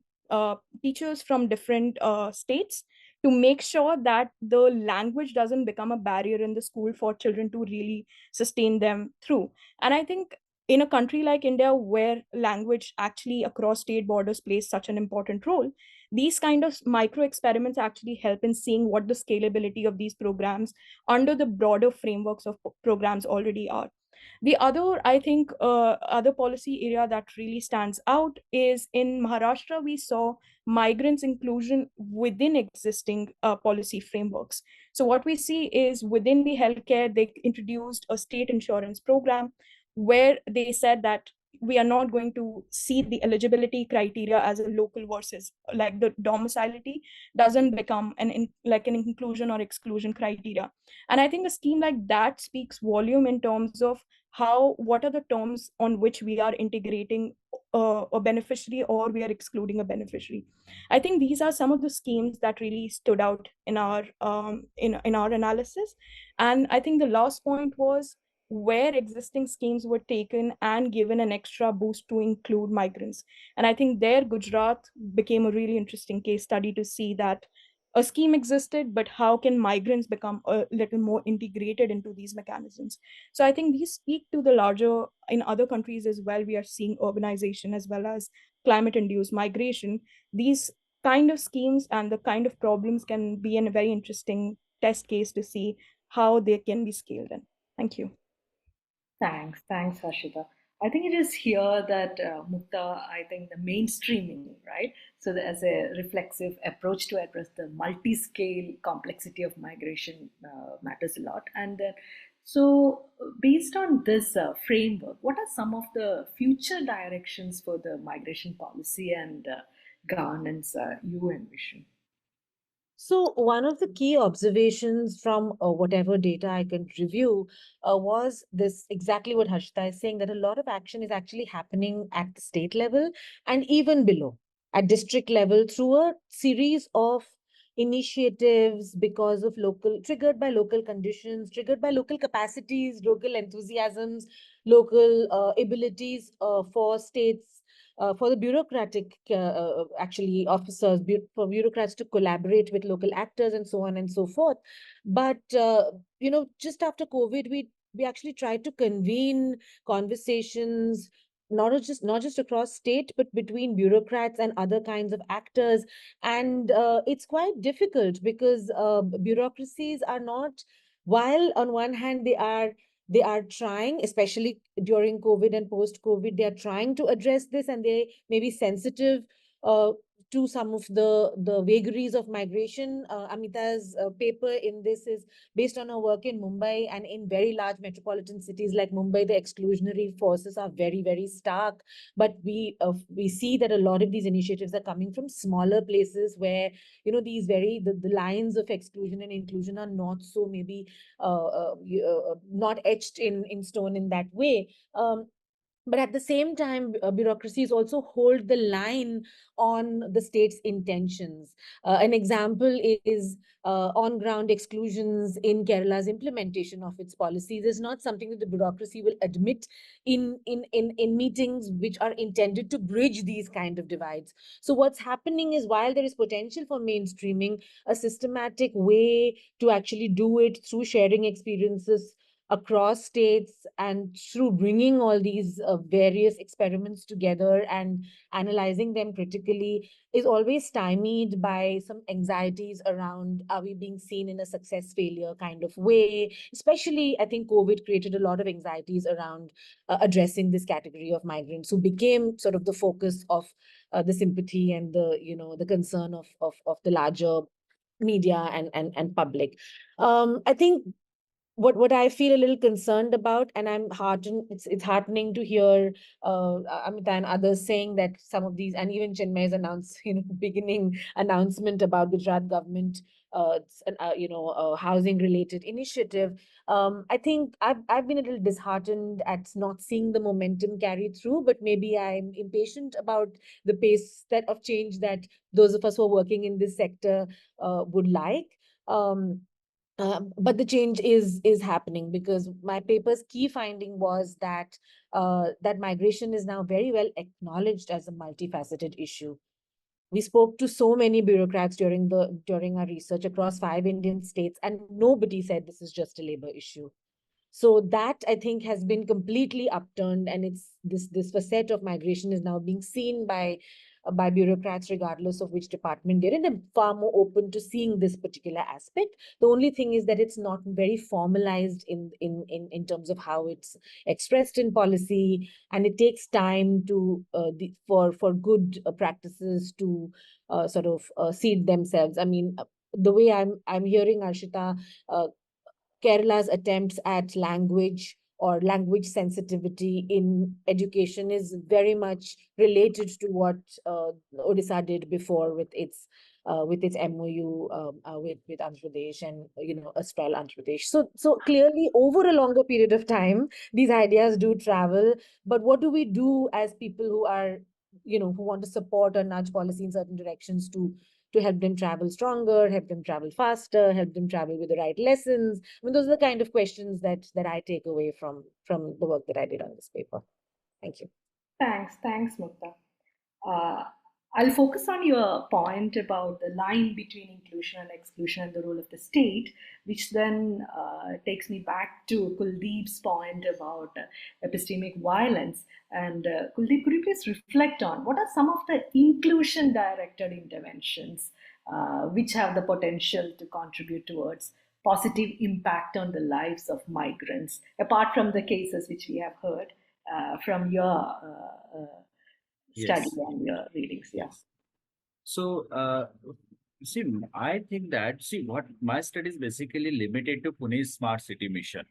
teachers from different states to make sure that the language doesn't become a barrier in the school for children to really sustain them through. And I think in a country like India, where language actually across state borders plays such an important role, these kind of micro experiments actually help in seeing what the scalability of these programs under the broader frameworks of programs already are. The other, I think, other policy area that really stands out is in Maharashtra, we saw migrants inclusion within existing policy frameworks. So what we see is within the healthcare, they introduced a state insurance program where they said that we are not going to see the eligibility criteria as a local versus like the domicility doesn't become like an inclusion or exclusion criteria. And I think a scheme like that speaks volume in terms of what are the terms on which we are integrating a beneficiary or we are excluding a beneficiary. I think these are some of the schemes that really stood out in our in our analysis. And I think the last point was where existing schemes were taken and given an extra boost to include migrants. And I think there Gujarat became a really interesting case study to see that a scheme existed, but how can migrants become a little more integrated into these mechanisms? So I think these speak to the larger, in other countries as well, we are seeing urbanization as well as climate induced migration. These kind of schemes and the kind of problems can be a very interesting test case to see how they can be scaled in. Thank you. Thanks, Harshita. I think it is here that Mukta, I think the mainstreaming, right? So as a reflexive approach to address the multi-scale complexity of migration matters a lot. And then, so based on this framework, what are some of the future directions for the migration policy and governance you envision? So one of the key observations from whatever data I can review was this exactly what Harshita is saying, that a lot of action is actually happening at the state level and even below at district level through a series of initiatives because of triggered by local conditions, triggered by local capacities, local enthusiasms, local abilities for states, for the bureaucratic actually officers, for bureaucrats to collaborate with local actors and so on and so forth. But just after COVID, we actually tried to convene conversations not just across state, but between bureaucrats and other kinds of actors. And it's quite difficult because bureaucracies are not, while on one hand they are trying, especially during COVID and post-COVID, they are trying to address this, and they may be sensitive to some of the vagaries of migration. Amita's paper in this is based on her work in Mumbai, and in very large metropolitan cities like Mumbai, the exclusionary forces are very, very stark. But we see that a lot of these initiatives are coming from smaller places where, these the lines of exclusion and inclusion are not so maybe not etched in stone in that way. But at the same time, bureaucracies also hold the line on the state's intentions. An example is on-ground exclusions in Kerala's implementation of its policies is not something that the bureaucracy will admit in meetings which are intended to bridge these kind of divides. So what's happening is, while there is potential for mainstreaming, a systematic way to actually do it through sharing experiences across states and through bringing all these various experiments together and analyzing them critically is always stymied by some anxieties around, are we being seen in a success failure kind of way? Especially, I think COVID created a lot of anxieties around addressing this category of migrants who became sort of the focus of the sympathy and the concern of the larger media and public. I think what I feel a little concerned about, and I'm heartened, it's heartening to hear Amita and others saying that some of these, and even Chinmay's beginning announcement about Gujarat government, housing related initiative. I think I've been a little disheartened at not seeing the momentum carry through, but maybe I'm impatient about the pace of change that those of us who are working in this sector would like. But the change is happening, because my paper's key finding was that that migration is now very well acknowledged as a multifaceted issue. We spoke to so many bureaucrats during our research across 5 Indian states, and nobody said this is just a labor issue. So that, I think, has been completely upturned, and it's this facet of migration is now being seen by bureaucrats, regardless of which department they're in, and far more open to seeing this particular aspect. The only thing is that it's not very formalized in terms of how it's expressed in policy, and it takes time to for good practices to sort of seed themselves. I mean, the way I'm hearing, Arshita, Kerala's attempts at language or language sensitivity in education is very much related to what Odisha did before with its MOU with Andhra Pradesh and Astral Andhra Pradesh. So clearly, over a longer period of time, these ideas do travel. But what do we do as people who are who want to support or nudge policy in certain directions to help them travel stronger, help them travel faster, help them travel with the right lessons? I mean, those are the kind of questions that I take away from the work that I did on this paper. Thank you. Thanks, Mukta. Uh, I'll focus on your point about the line between inclusion and exclusion and the role of the state, which then takes me back to Kuldeep's point about epistemic violence. And Kuldeep, could you please reflect on what are some of the inclusion-directed interventions which have the potential to contribute towards positive impact on the lives of migrants, apart from the cases which we have heard from your study Yes. and your readings? Yeah. Yes. So, see, I think that, what my study is basically limited to Pune's Smart City Mission.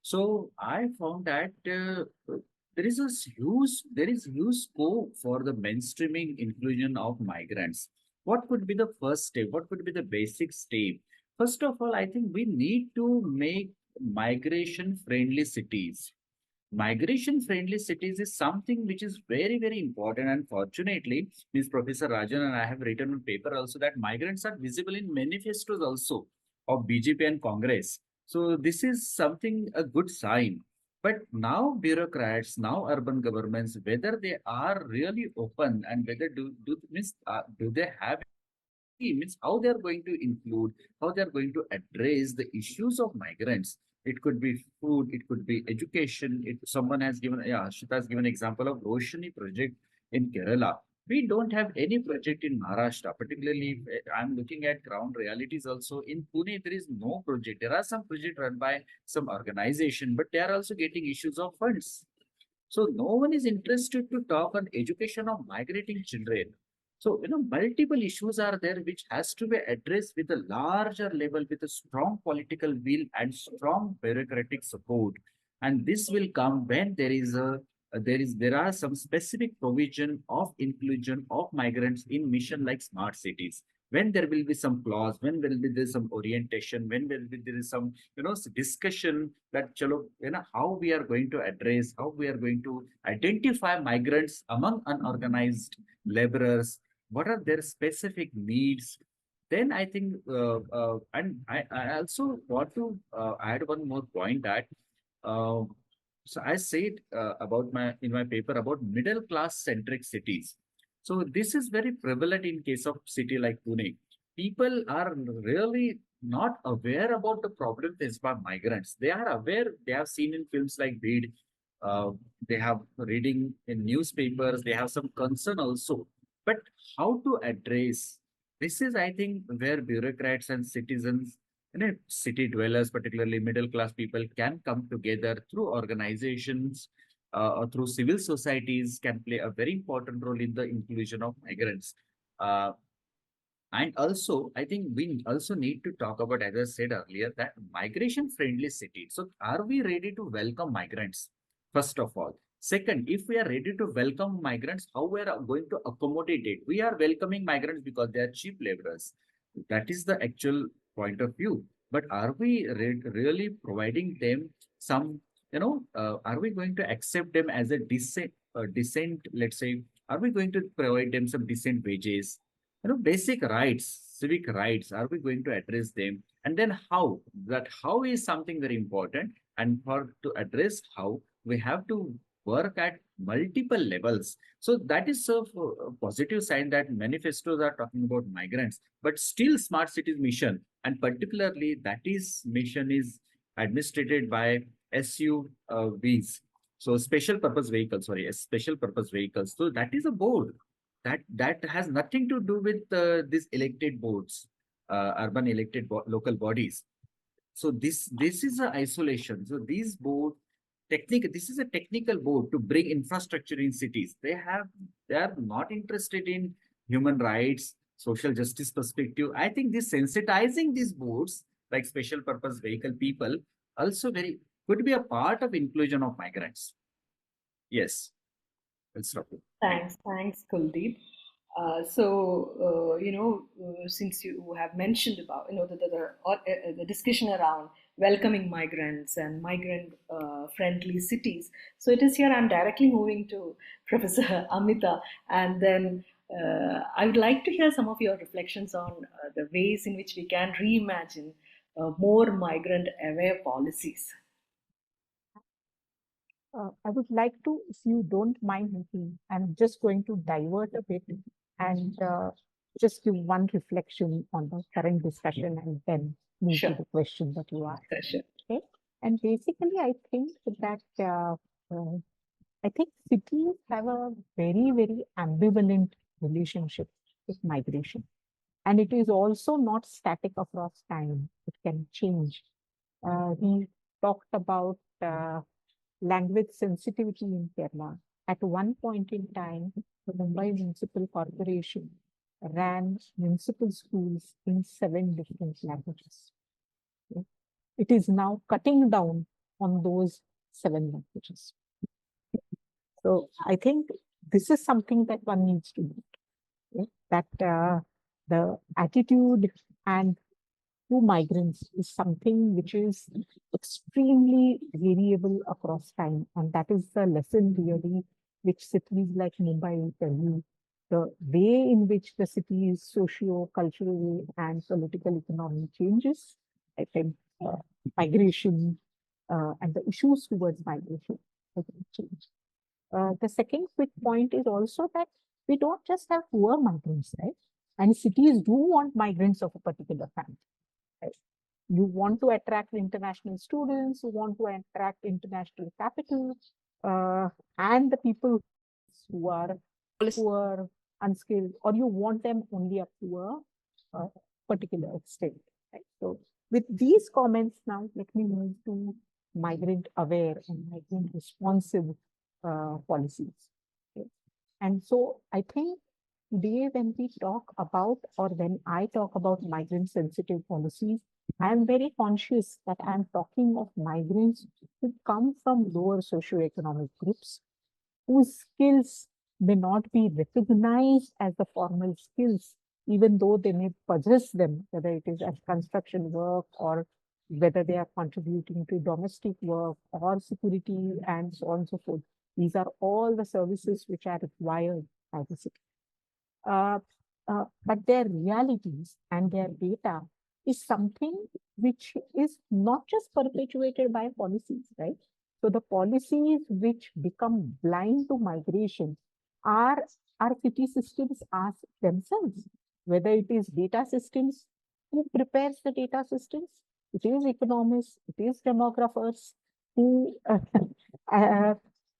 So I found that there is huge scope for the mainstreaming inclusion of migrants. What could be the first step? What could be the basic step? First of all, I think we need to make migration friendly cities. Migration friendly cities is something which is very, very important. And fortunately, Ms. Professor Rajan and I have written on paper also that migrants are visible in manifestos also of BJP and Congress. So this is something, a good sign. But now bureaucrats, now urban governments, whether they are really open and whether do they have means how they are going to include, how they are going to address the issues of migrants. It could be food, it could be education. Someone has given, yeah, Ashita has given example of Roshni project in Kerala. We don't have any project in Maharashtra, particularly I'm looking at ground realities also. In Pune, there is no project. There are some projects run by some organization, but they are also getting issues of funds. So no one is interested to talk on education of migrating children. So, multiple issues are there which has to be addressed with a larger level, with a strong political will and strong bureaucratic support. And this will come when there are some specific provision of inclusion of migrants in mission like smart cities. When there will be some clause, when will be there some orientation, when will be there is some discussion that chalo, how we are going to address, how we are going to identify migrants among unorganized laborers, what are their specific needs. Then I think and I also want to add one more point that uh, so I said about my in my paper about middle class centric cities. So this is very prevalent in case of city like Pune. People are really not aware about the problem faced by migrants. They are aware, they have seen in films like Bead, uh, they have reading in newspapers, they have some concern also. But how to address this is, I think, where bureaucrats and citizens, city dwellers, particularly middle class people, can come together through organizations or through civil societies, can play a very important role in the inclusion of migrants. Uh, and also, I think we also need to talk about, as I said earlier, that migration friendly city. So, are we ready to welcome migrants? First of all. Second, if we are ready to welcome migrants, how we are going to accommodate it? We are welcoming migrants because they are cheap laborers. That is the actual point of view. But are we really providing them some, are we going to accept them as a decent, let's say, are we going to provide them some decent wages? Basic rights, civic rights, are we going to address them? And then how is something very important. And for to address how, we have to work at multiple levels. So that is a positive sign that manifestos are talking about migrants, but still smart cities mission, and particularly that is mission is administrated by SUVs. So special purpose vehicles, sorry, special purpose vehicles. So that is a board that has nothing to do with these elected boards, urban elected local bodies. So this is a isolation. So these board this is a technical board to bring infrastructure in cities. They are not interested in human rights, social justice perspective. I think this sensitizing these boards like special purpose vehicle people also very could be a part of inclusion of migrants. Yes, let's stop it. Thanks, Kuldeep. Since you have mentioned about the discussion around welcoming migrants and migrant friendly cities, so it is here I'm directly moving to Professor Amita, and then I would like to hear some of your reflections on the ways in which we can reimagine more migrant aware policies. I would like to, if you don't mind, Niti, I'm just going to divert a bit and just give one reflection on the current discussion and then move Sure. to the question that you asked. Sure. Okay. And basically, I think that cities have a very, very ambivalent relationship with migration. And it is also not static across time. It can change. He talked about language sensitivity in Kerala. At one point in time, the Mumbai Municipal Corporation ran municipal schools in 7 different languages. Okay. It is now cutting down on those 7 languages. So I think this is something that one needs to do. Okay. That the attitude and to migrants is something which is extremely variable across time. And that is the lesson really which cities like Mumbai will tell you. The way in which the city's socio-cultural and political economy changes, I think migration and the issues towards migration change. The second quick point is also that we don't just have poor migrants, right? And cities do want migrants of a particular kind. Right? You want to attract international students, you want to attract international capital, and the people who are poor, unskilled, or you want them only up to a particular extent. Right? So with these comments now, let me move to migrant aware and migrant responsive policies. Okay? And so I think today when we talk about, or when I talk about migrant sensitive policies, I am very conscious that I am talking of migrants who come from lower socioeconomic groups, whose skills may not be recognized as the formal skills, even though they may possess them, whether it is as construction work or whether they are contributing to domestic work or security and so on and so forth. These are all the services which are required by the city. But their realities and their data is something which is not just perpetuated by policies, right? So the policies which become blind to migration are our city systems ask themselves, whether it is data systems, who prepares the data systems? It is economists, it is demographers who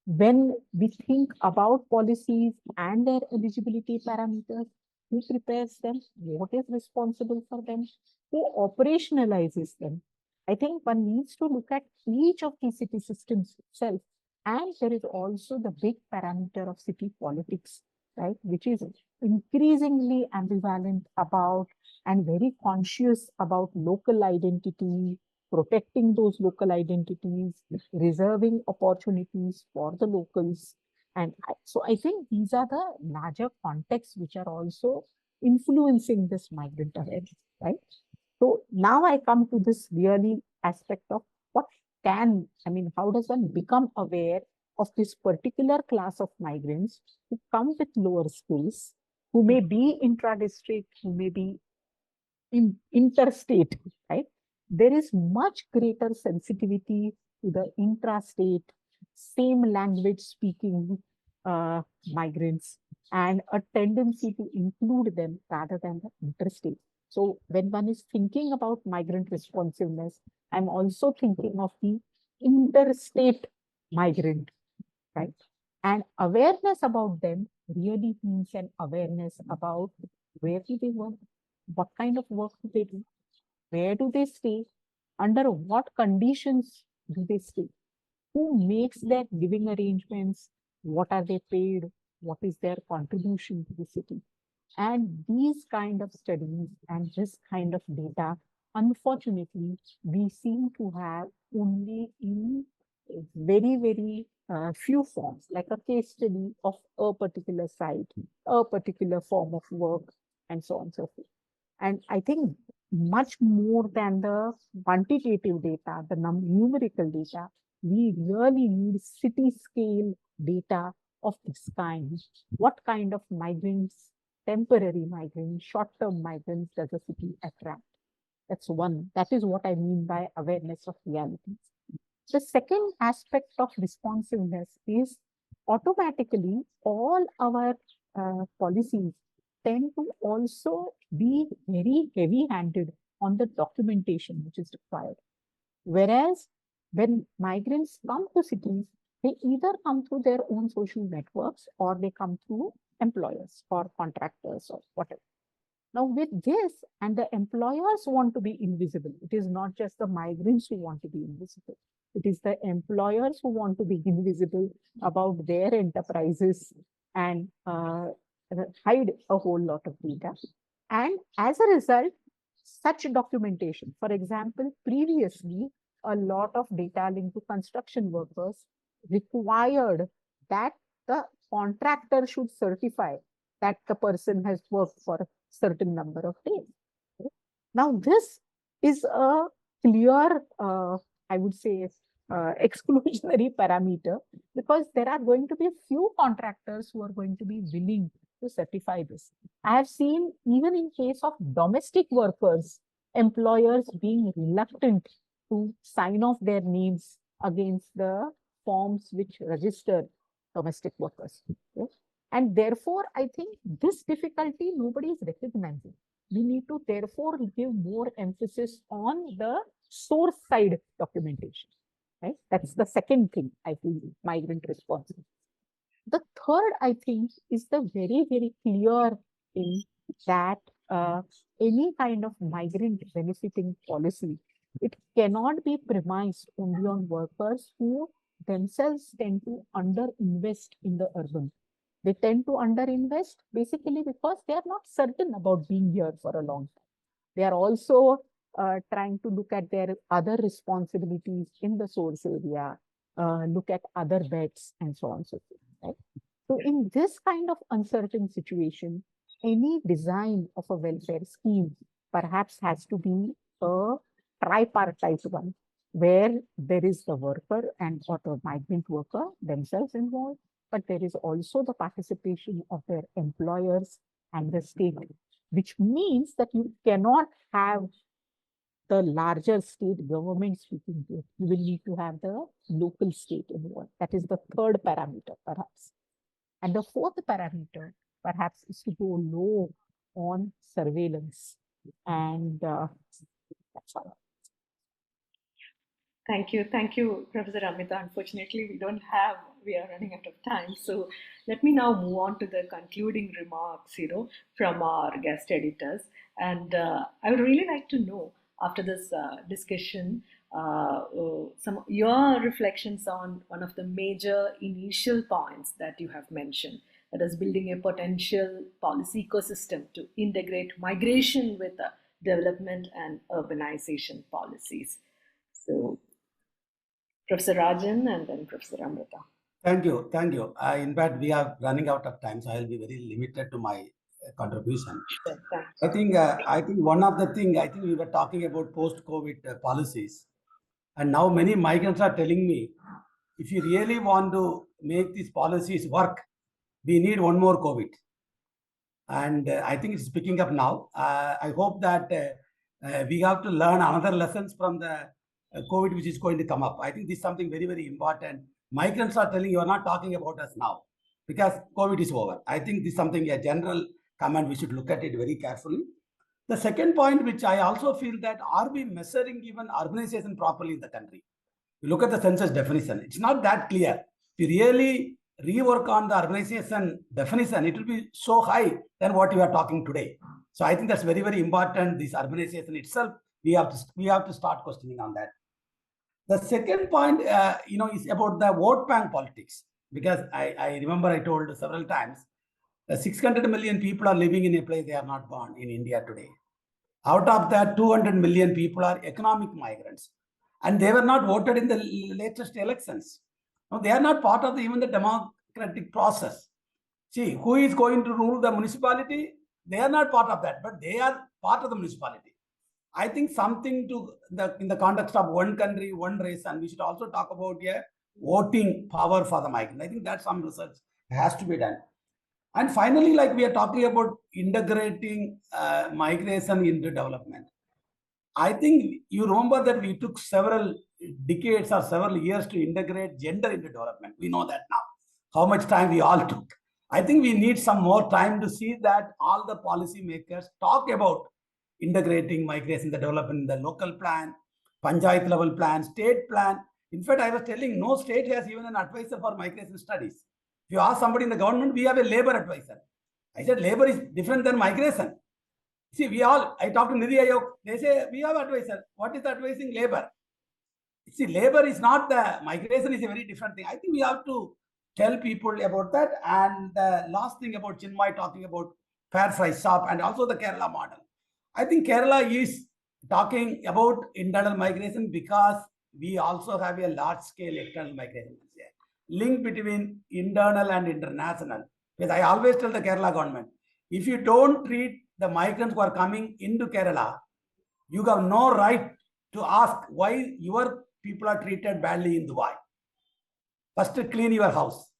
when we think about policies and their eligibility parameters, who prepares them, what is responsible for them, who operationalizes them. I think one needs to look at each of these city systems itself. And there is also the big parameter of city politics, right, which is increasingly ambivalent about and very conscious about local identity, protecting those local identities, reserving opportunities for the locals. And so I think these are the larger contexts which are also influencing this migrant awareness, right? So now I come to this really aspect of how does one become aware of this particular class of migrants who come with lower skills, who may be intra-district, who may be interstate, right? There is much greater sensitivity to the intrastate, same language speaking migrants, and a tendency to include them rather than the interstate. So when one is thinking about migrant responsiveness, I'm also thinking of the interstate migrant, right? And awareness about them really means an awareness about where do they work, what kind of work do they do, where do they stay, under what conditions do they stay, who makes their living arrangements, what are they paid, what is their contribution to the city. And these kind of studies and this kind of data, unfortunately, we seem to have only in very, very few forms, like a case study of a particular site, a particular form of work, and so on and so forth. And I think much more than the quantitative data, the numerical data, we really need city scale data of this kind. What kind of migrants, temporary migrants, short-term migrants does a city attract? That's one. That is what I mean by awareness of realities. The second aspect of responsiveness is automatically all our policies tend to also be very heavy-handed on the documentation which is required. Whereas when migrants come to cities, they either come through their own social networks or they come through employers or contractors or whatever. Now with this, and the employers want to be invisible. It is not just the migrants who want to be invisible. It is the employers who want to be invisible about their enterprises and hide a whole lot of data. And as a result, such documentation, for example, previously, a lot of data linked to construction workers required that the contractor should certify that the person has worked for a certain number of days. Okay? Now, this is a clear, I would say, exclusionary parameter, because there are going to be a few contractors who are going to be willing to certify this. I have seen, even in case of domestic workers, employers being reluctant to sign off their names against the forms which register domestic workers. Okay? And therefore, I think this difficulty nobody is recognizing. We need to therefore give more emphasis on the source side documentation. Right? That's the second thing, I feel, migrant responsibility. The third, I think, is the very, very clear thing that any kind of migrant benefiting policy, it cannot be premised only on workers who themselves tend to underinvest in the urban. They tend to underinvest basically because they are not certain about being here for a long time. They are also trying to look at their other responsibilities in the source area, look at other bets, and so on and so forth. Right? So in this kind of uncertain situation, any design of a welfare scheme perhaps has to be a tripartite one, where there is the worker and or the migrant worker themselves involved, but there is also the participation of their employers and the state, which means that you cannot have the larger state government speaking to it. You will need to have the local state involved. That is the third parameter, perhaps. And the fourth parameter, perhaps, is to go low on surveillance. And that's all. Thank you, Professor Amita. Unfortunately, we are running out of time. So let me now move on to the concluding remarks, from our guest editors. And I would really like to know, after this discussion, some your reflections on one of the major initial points that you have mentioned, that is building a potential policy ecosystem to integrate migration with development and urbanization policies. So, Professor Rajan and then Professor Amrita. Thank you. In fact, we are running out of time, so I will be very limited to my contribution. I think one of the things, I think we were talking about post-COVID policies, and now many migrants are telling me, if you really want to make these policies work, we need one more COVID. And I think it's picking up now. I hope that we have to learn another lessons from the COVID, which is going to come up. I think this is something very, very important. Migrants are telling you are not talking about us now because COVID is over. I think this is something, a general comment, we should look at it very carefully. The second point, which I also feel, that are we measuring even urbanization properly in the country? You look at the census definition, it's not that clear. If you really rework on the urbanization definition, it will be so high than what you are talking today. So I think that's very, very important. This urbanization itself, we have to start questioning on that. The second point, is about the vote bank politics, because I remember I told several times, 600 million people are living in a place they are not born in India today. Out of that, 200 million people are economic migrants, and they were not voted in the latest elections. No, they are not part of even the democratic process. See, who is going to rule the municipality? They are not part of that, but they are part of the municipality. I think something in the context of one country, one race, and we should also talk about voting power for the migrant. I think that some research has to be done. And finally, like we are talking about integrating migration into development. I think you remember that we took several decades or several years to integrate gender into development. We know that now, how much time we all took. I think we need some more time to see that all the policymakers talk about integrating migration, the development, the local plan, panchayat level plan, state plan. In fact, I was telling, no state has even an advisor for migration studies. If you ask somebody in the government, we have a labor advisor. I said, labor is different than migration. See, I talked to Nidhi Ayog, they say, we have advisor. What is advising labor? See, labor is not migration is a very different thing. I think we have to tell people about that. And the last thing about Chinmay talking about fair price shop and also the Kerala model. I think Kerala is talking about internal migration because we also have a large scale external migration. Link between internal and international. Because I always tell the Kerala government, if you don't treat the migrants who are coming into Kerala, you have no right to ask why your people are treated badly in Dubai. First, clean your house.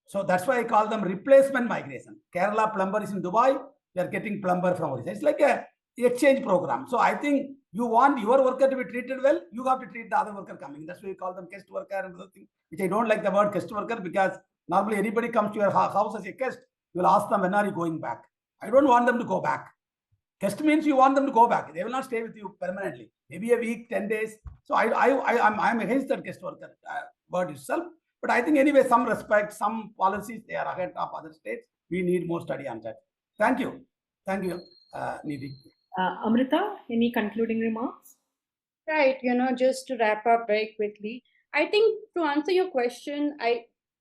So that's why I call them replacement migration. Kerala plumber is in Dubai, they are getting plumber from Orissa. It's like a exchange program. So I think you want your worker to be treated well, you have to treat the other worker coming. That's why we call them guest worker and other thing, which I don't like the word guest worker, because normally anybody comes to your house as a guest, you will ask them, when are you going back? I don't want them to go back. Guest means you want them to go back. They will not stay with you permanently. Maybe a week, 10 days. So I'm against that guest worker word itself. But I think anyway, some respect, some policies, they are ahead of other states. We need more study on that. Thank you. Thank you, Nidhi. Amrita, any concluding remarks? Right, just to wrap up very quickly, I think to answer your question,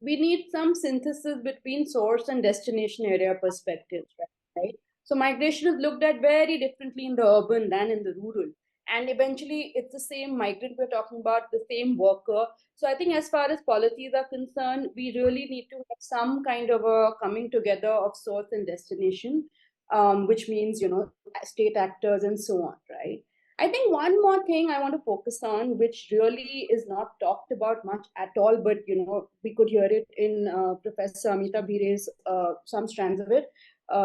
we need some synthesis between source and destination area perspectives, right? So migration is looked at very differently in the urban than in the rural. And eventually it's the same migrant we're talking about, the same worker. So I think as far as policies are concerned, we really need to have some kind of a coming together of source and destination, which means, state actors and so on, right? I think one more thing I want to focus on, which really is not talked about much at all, but we could hear it in Professor Amita Bhire's some strands of it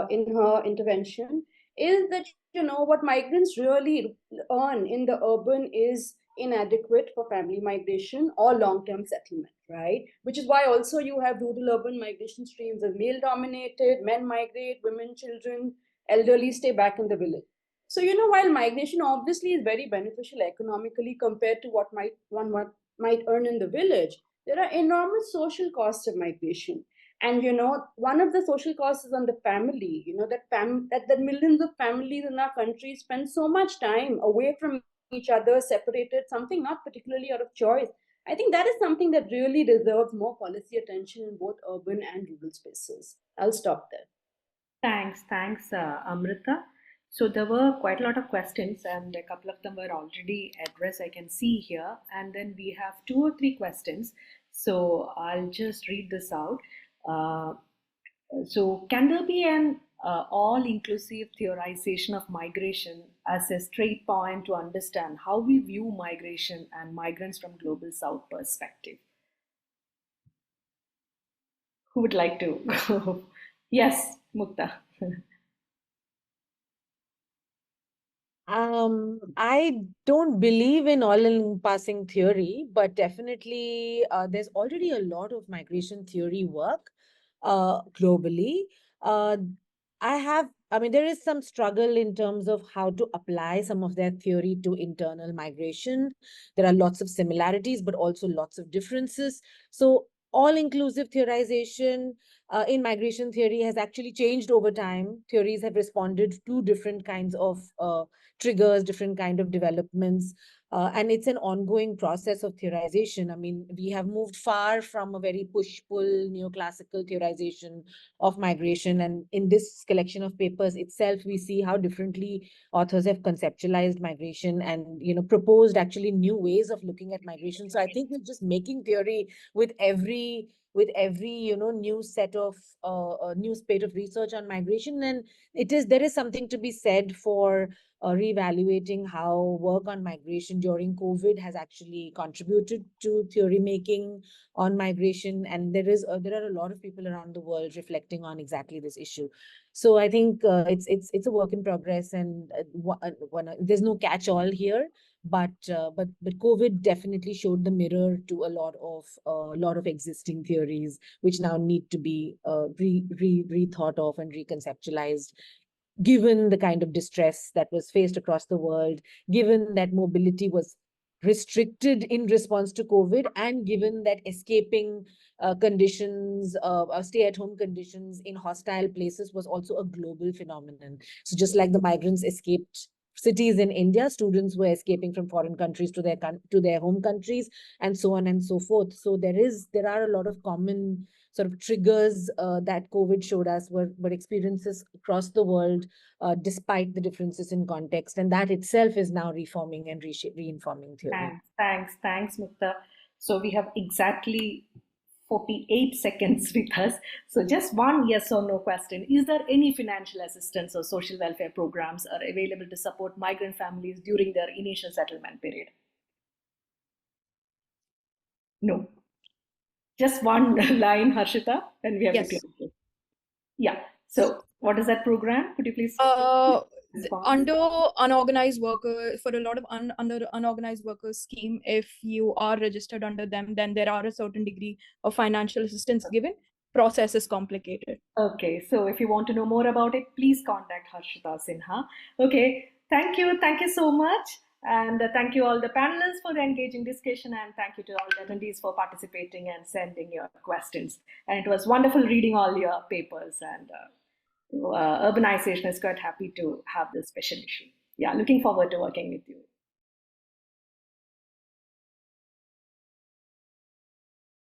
in her intervention, is that what migrants really earn in the urban is inadequate for family migration or long-term settlement, right? Which is why also you have rural-urban migration streams of male-dominated, men migrate, women, children, elderly stay back in the village. So, while migration obviously is very beneficial economically compared to what one might earn in the village, there are enormous social costs of migration. And, one of the social costs is on the family, that millions of families in our country spend so much time away from each other, separated, something not particularly out of choice. I think that is something that really deserves more policy attention in both urban and rural spaces. I'll stop there. Thanks, Amrita. So there were quite a lot of questions, and a couple of them were already addressed, I can see here. And then we have 2 or 3 questions. So I'll just read this out. So can there be an all-inclusive theorization of migration as a straight point to understand how we view migration and migrants from Global South perspective? Who would like to go? Yes, Mukta. I don't believe in all-encompassing theory, but definitely there's already a lot of migration theory work globally. I have I mean, there is some struggle in terms of how to apply some of their theory to internal migration. There are lots of similarities, but also lots of differences. So all-inclusive theorization in migration theory has actually changed over time. Theories have responded to different kinds of triggers, different kind of developments. And it's an ongoing process of theorization. I mean, we have moved far from a very push-pull neoclassical theorization of migration. And in this collection of papers itself, we see how differently authors have conceptualized migration and, proposed actually new ways of looking at migration. So I think we're just making theory with every new set of new spate of research on migration. And there is something to be said for reevaluating how work on migration during COVID has actually contributed to theory making on migration. And there are a lot of people around the world reflecting on exactly this issue. So I think it's a work in progress, and there's no catch-all here. But COVID definitely showed the mirror to a lot of existing theories, which now need to be rethought of and reconceptualized, given the kind of distress that was faced across the world, given that mobility was restricted in response to COVID, and given that escaping conditions, stay-at-home conditions in hostile places was also a global phenomenon. So just like the migrants escaped cities in India, students were escaping from foreign countries to their home countries, and so on and so forth. So there are a lot of common sort of triggers that COVID showed us were experiences across the world, despite the differences in context. And that itself is now reforming and reinforming theory. Thanks, Mukta. So we have exactly 48 seconds with us. So just one yes or no question. Is there any financial assistance or social welfare programs are available to support migrant families during their initial settlement period? No. Just one line, Harshita, and we have to Yes. close. Yeah. So what is that program? Could you please respond? Under unorganized worker, for a lot of under unorganized workers scheme, if you are registered under them, then there are a certain degree of financial assistance given. Process is complicated. Okay, so if you want to know more about it, please contact Harshita Sinha. Okay, thank you so much. And thank you all the panelists for the engaging discussion, and thank you to all the attendees for participating and sending your questions. And it was wonderful reading all your papers, and Urbanisation is quite happy to have this special issue. Yeah, looking forward to working with you.